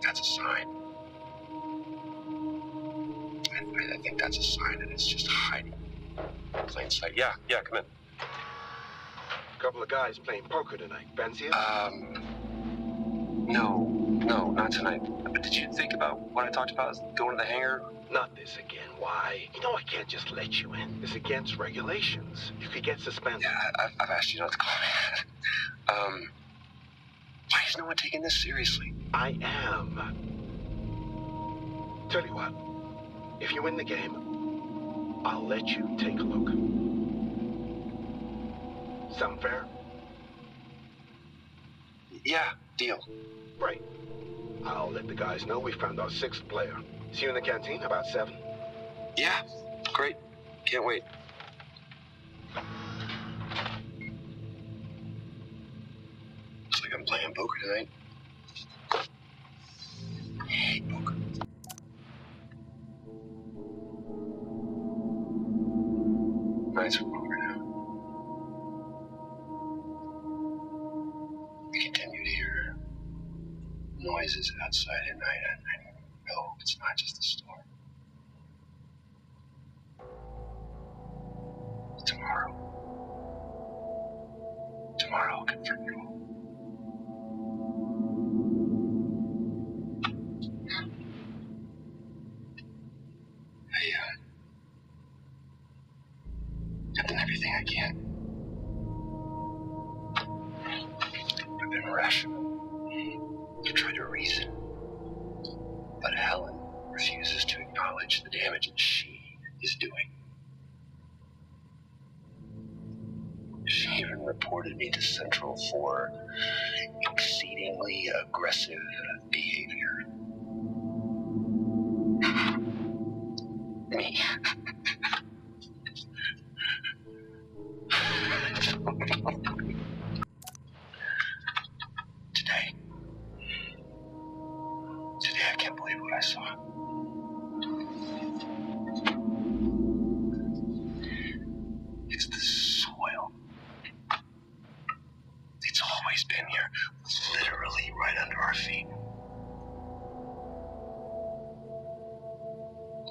That's a sign. I think that's a sign that it's just hiding in plain sight. Yeah, come in. A couple of guys playing poker tonight. Fancy it? No, not tonight. But did you think about what I talked about, going to the hangar? Not this again. Why? You know I can't just let you in. It's against regulations. You could get suspended. Yeah, I've asked you not to call me. Why is no one taking this seriously? I am. Tell you what. If you win the game, I'll let you take a look. Sound fair? Yeah, deal. Right. I'll let the guys know we found our 6th player. See you in the canteen about 7. Yeah, great. Can't wait. Looks like I'm playing poker tonight. I hate poker. Nights are over now. We continue to hear noises outside at night, and I know it's not just the storm. Tomorrow I'll confirm it all. I've done everything I can. I've been rational. I've tried to reason. But Helen refuses to acknowledge the damage that she is doing. She even reported me to Central for exceedingly aggressive behavior. Me. Today I can't believe what I saw. It's the soil. It's always been here, literally right under our feet.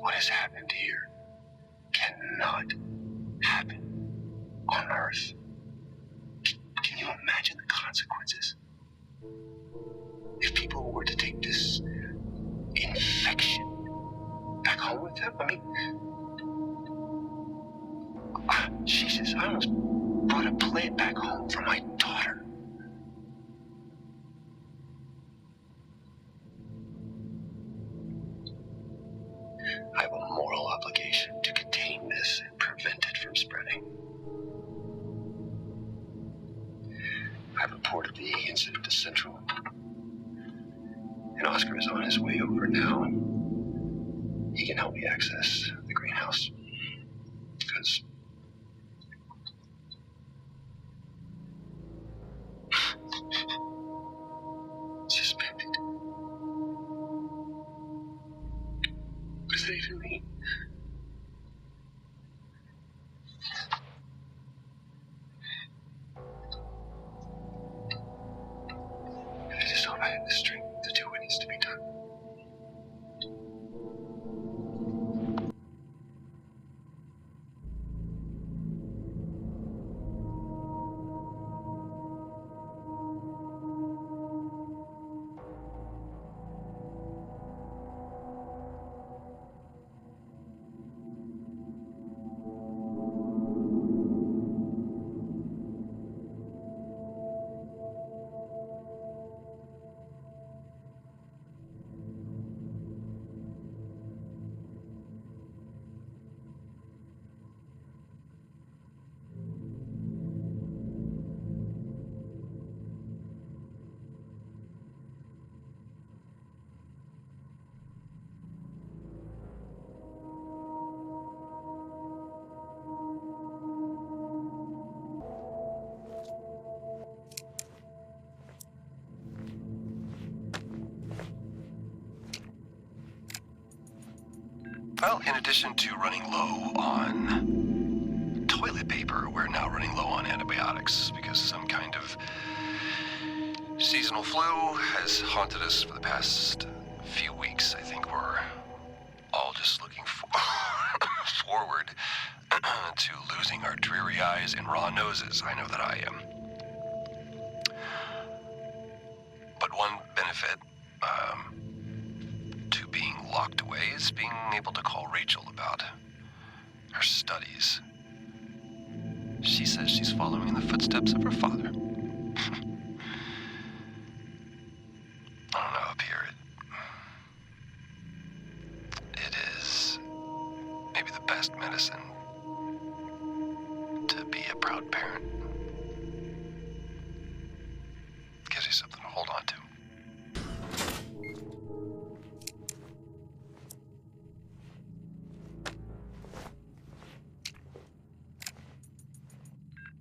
What has happened here cannot happen on Earth. Can you imagine the consequences? If people were to take this infection back home with them? I mean, Jesus, I almost brought a plague back home for my daughter. I have a moral obligation to contain this and prevent it from spreading. I've reported the incident to Central. And Oscar is on his way over now. He can help me access the greenhouse. Because suspended. What does that even mean? I just hope I have the strength to do what needs to be done. Well, in addition to running low on toilet paper, we're now running low on antibiotics because some kind of seasonal flu has haunted us for the past few weeks. I think we're all just looking forward to losing our dreary eyes and raw noses. I know that I am. But one benefit to being locked away is being able to call Rachel about her studies. She says she's following in the footsteps of her father. I don't know, up here it is maybe the best medicine to be a proud parent. Gives you something to hold on to.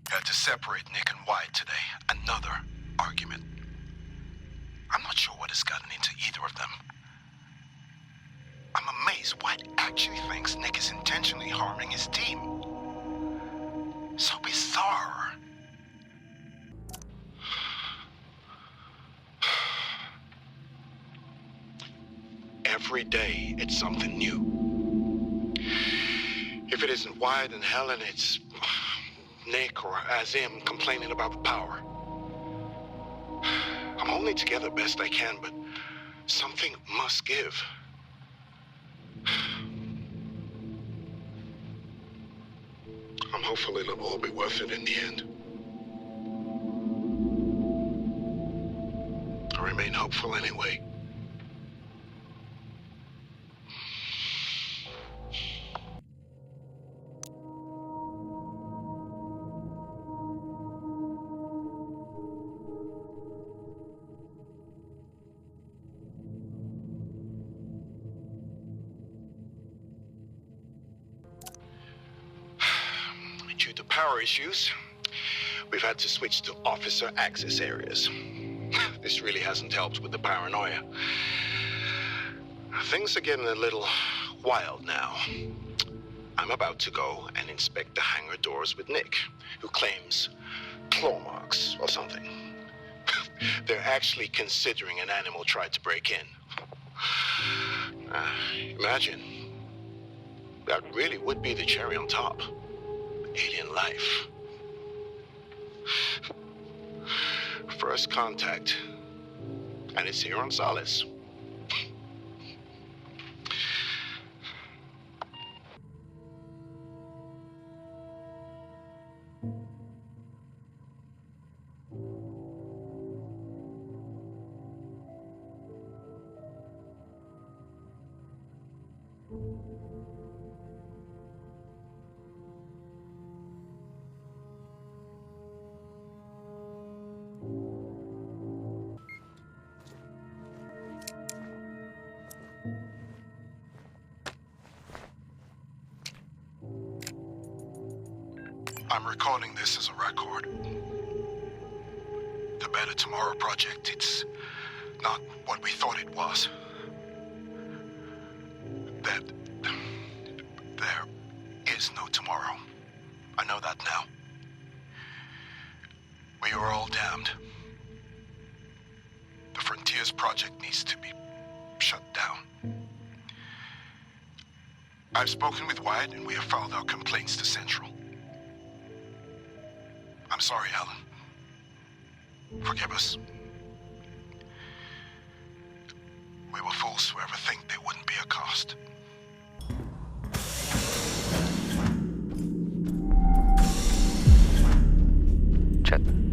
Had to separate Nick and Wyatt today. Another argument. I'm not sure what has gotten into either of them. I'm amazed Wyatt actually thinks Nick is intentionally harming his team. So bizarre. Every day, it's something new. If it isn't Wyatt and Helen, it's Nick or Azim complaining about the power. I'm holding it together best I can, but something must give. I'm hopeful it'll all be worth it in the end. I remain hopeful anyway. due to power issues, we've had to switch to officer access areas. This really hasn't helped with the paranoia. Things are getting a little wild now. I'm about to go and inspect the hangar doors with Nick, who claims claw marks or something. They're actually considering an animal tried to break in. Imagine. That really would be the cherry on top. Alien life. First contact. And it's here on Solis. I'm recording this as a record. The Better Tomorrow project, it's not what we thought it was. That there is no tomorrow. I know that now. We are all damned. The Frontiers project needs to be shut down. I've spoken with Wyatt and we have filed our complaints to Central. I'm sorry, Alan. Forgive us. We were fools to ever think there wouldn't be a cost.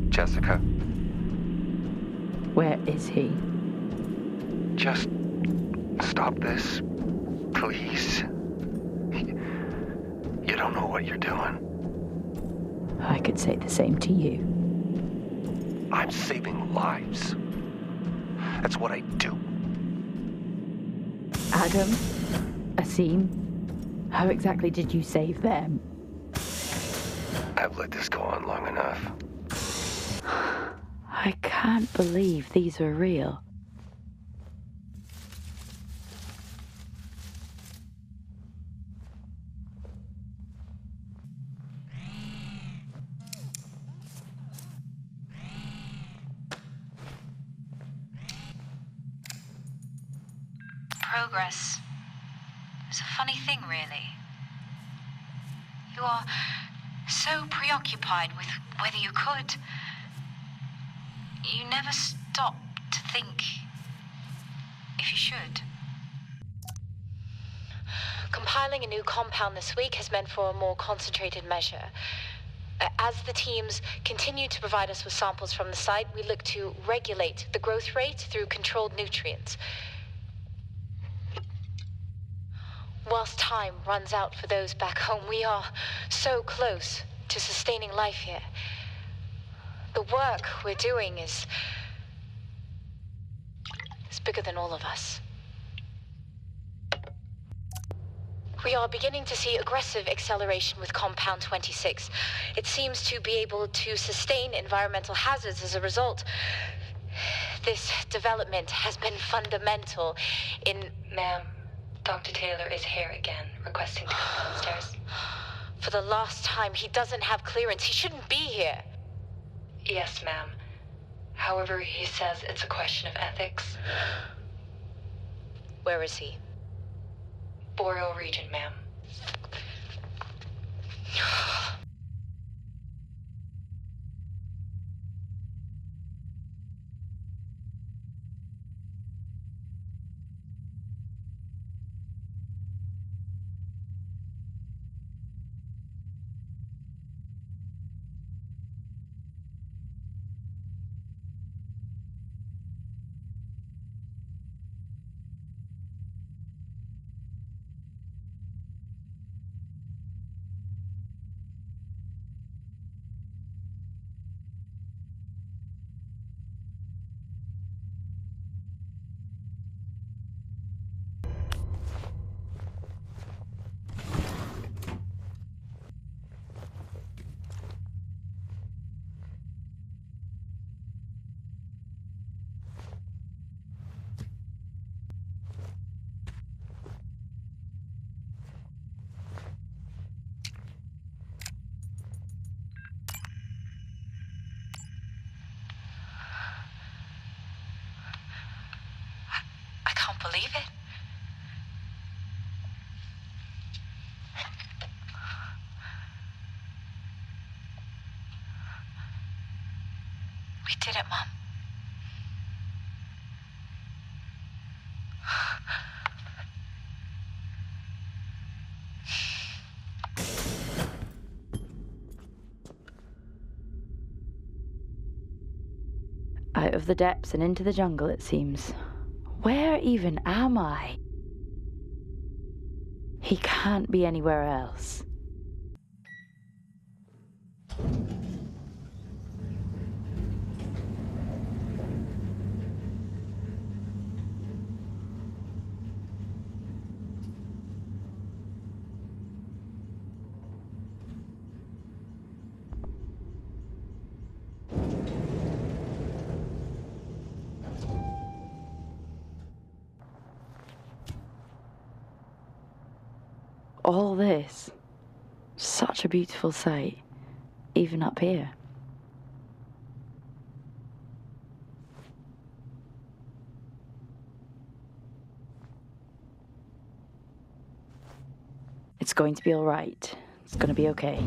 Jessica. Where is he? Just stop this, please. You don't know what you're doing. I could say the same to you. I'm saving lives. That's what I do. Adam? Asim? How exactly did you save them? I've let this go on long enough. I can't believe these are real. Progress is a funny thing, really. You are so preoccupied with whether you could. You never stop to think if you should. Compiling a new compound this week has meant for a more concentrated measure. As the teams continue to provide us with samples from the site, we look to regulate the growth rate through controlled nutrients. Whilst time runs out for those back home, we are so close to sustaining life here. The work we're doing is bigger than all of us. We are beginning to see aggressive acceleration with Compound 26. It seems to be able to sustain environmental hazards as a result. This development has been fundamental in... Ma'am, Dr. Taylor is here again, requesting to come downstairs. For the last time, he doesn't have clearance. He shouldn't be here. Yes, ma'am. However, he says it's a question of ethics. Where is he? Boreal region, ma'am. We did it, Mom. Out of the depths and into the jungle, it seems. Where even am I? He can't be anywhere else. All this, such a beautiful sight, even up here. It's going to be all right. It's going to be okay.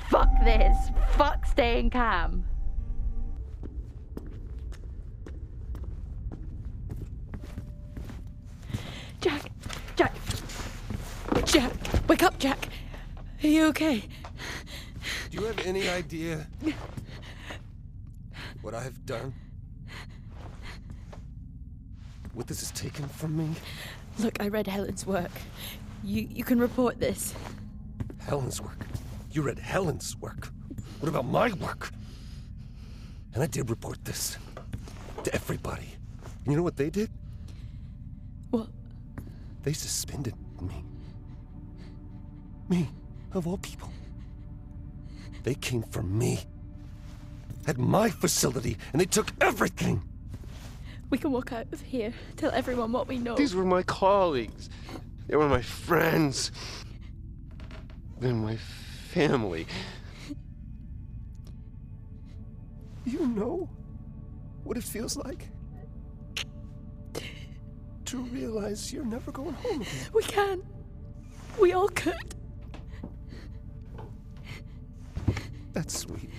Fuck this. Fuck staying calm. Jack, wake up, Jack. Are you okay? Do you have any idea what I've done? What this has taken from me? Look, I read Helen's work. You can report this. Helen's work? You read Helen's work? What about my work? And I did report this to everybody. And you know what they did? What? They suspended me. Me, of all people. They came for me. At my facility, and they took everything. We can walk out of here, tell everyone what we know. These were my colleagues. They were my friends. They're my family. You know what it feels like to realize you're never going home again. We can. We all could. That's sweet.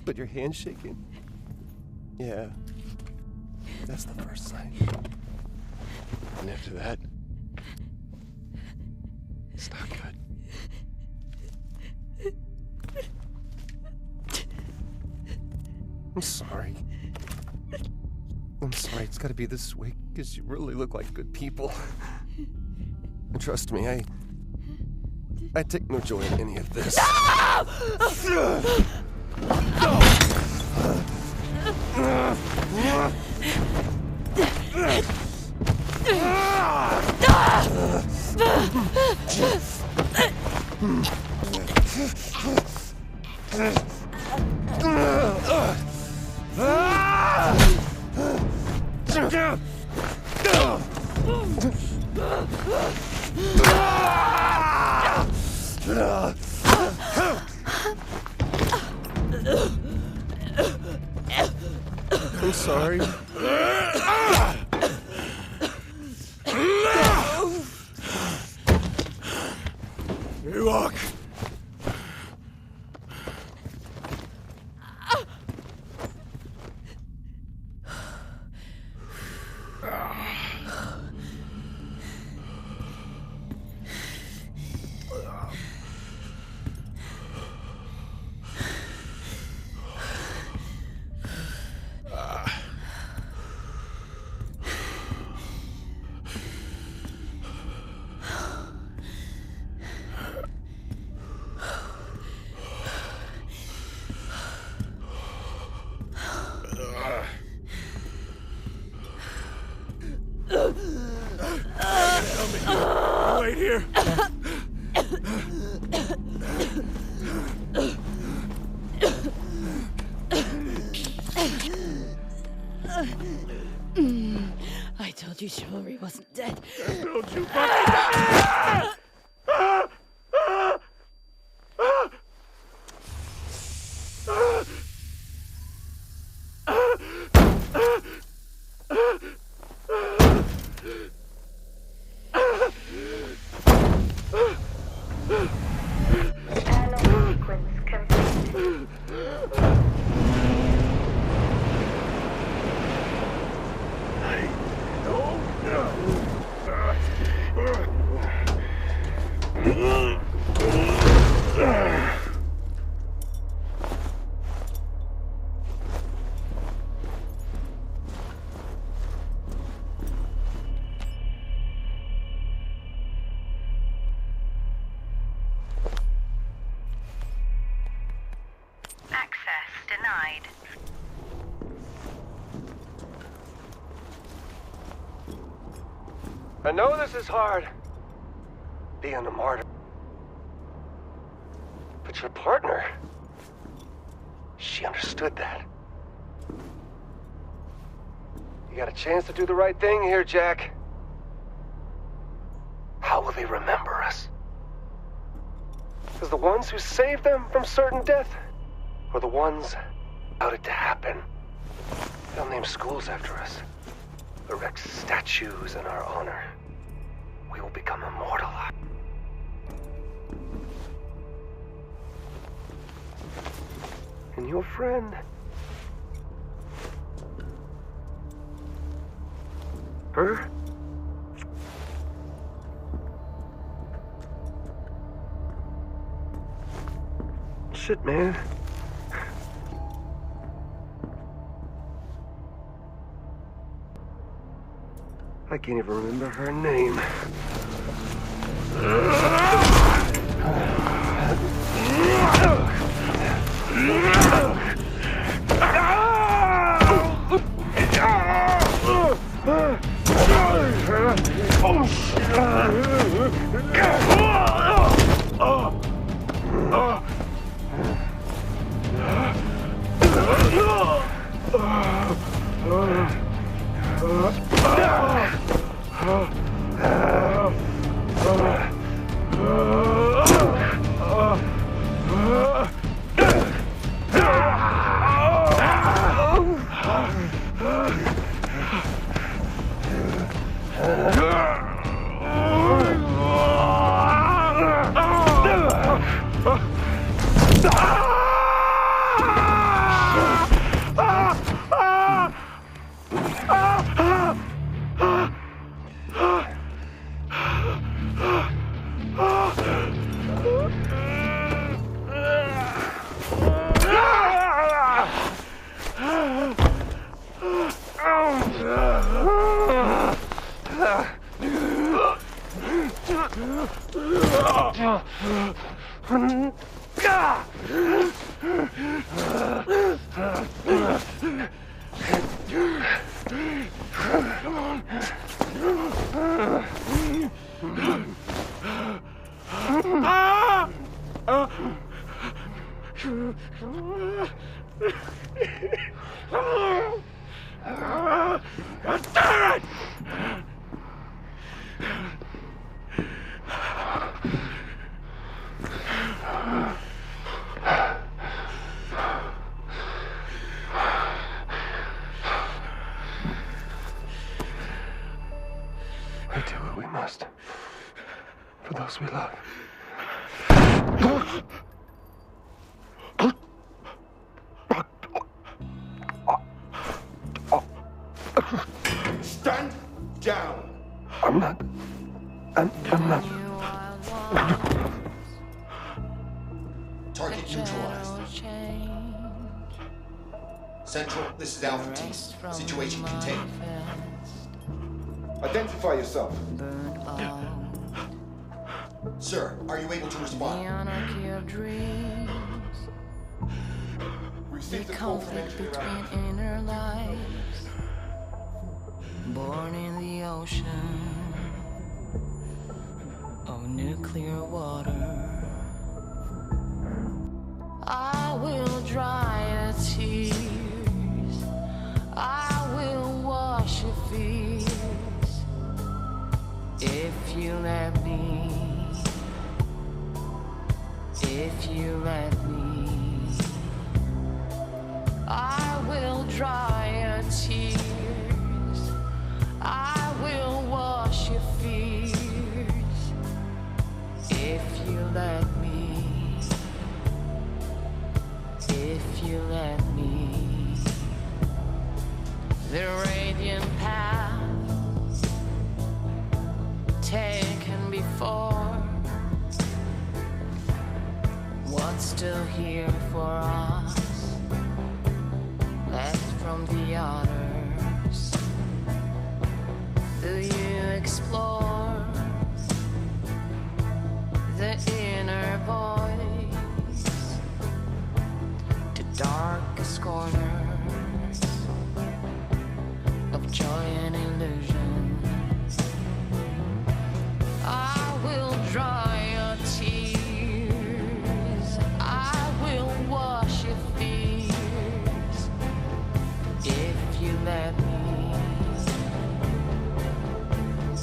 But your hand's shaking. Yeah. That's the first sign. And after that, it's not good. I'm sorry. I'm sorry it's gotta be this way, because you really look like good people. And trust me, I take no joy in any of this. I'm sorry. Wait here. I told you chivalry wasn't dead. Don't you fucking... Access denied. I know this is hard, being a martyr. But your partner, she understood that. You got a chance to do the right thing here, Jack. How will they remember us? As the ones who saved them from certain death? Or the ones allowed it to happen? They'll name schools after us. Erect statues in our honor. We will become immortal. And your friend... her? Shit, man. I can't even remember her name. We do what we must for those we love. Stand down. I'm not. Target neutralized. Central, this is Alpha Team. Situation contained. Identify yourself. Sir, are you able to respond? Received a call from entry around. Inner lives, born in the ocean, nuclear water. I will dry your tears. I will wash your fears. If you let me. If you let me. I will dry your tears. I will wash your fears. If you let me. If you let me. The radiant path taken before. What's still here for us? Left from the others. Do you explore the inner voice, the darkest corners of joy and illusion? I will dry your tears. I will wash your fears. If you let me.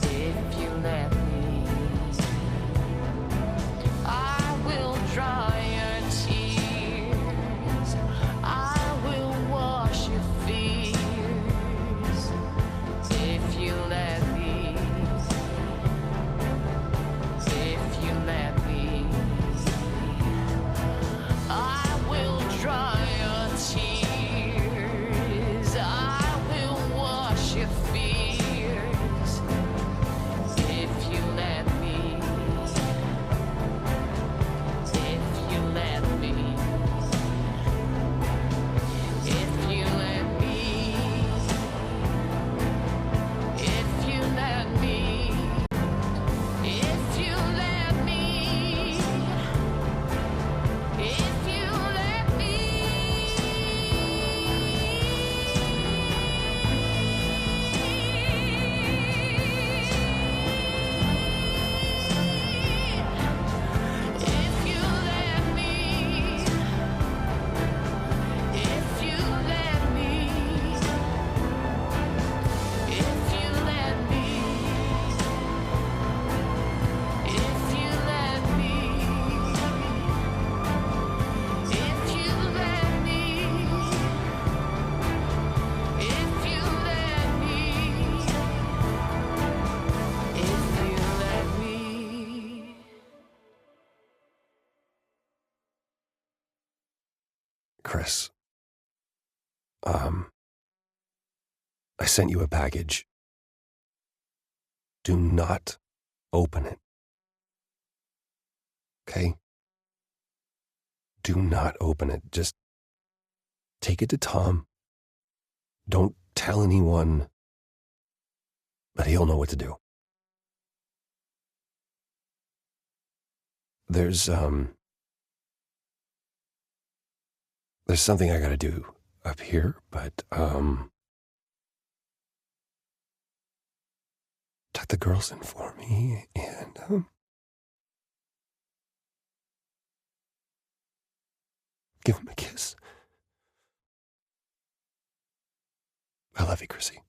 If you let me. I will dry your tears. I will wash your fears. If you let me. If you let me. I will dry your tears. I will wash your fears. If you let me. If you let me. If you let me. If you let me. If you let me. If you let me. If you let me. If you let me. If you let me. If you let me. If you let me. If you let me. If you let me. Chris, I sent you a package. Do not open it. Okay? Do not open it. Just take it to Tom. Don't tell anyone, but he'll know what to do. There's something I gotta do up here, but, tuck the girls in for me, and, give him a kiss. I love you, Chrissy.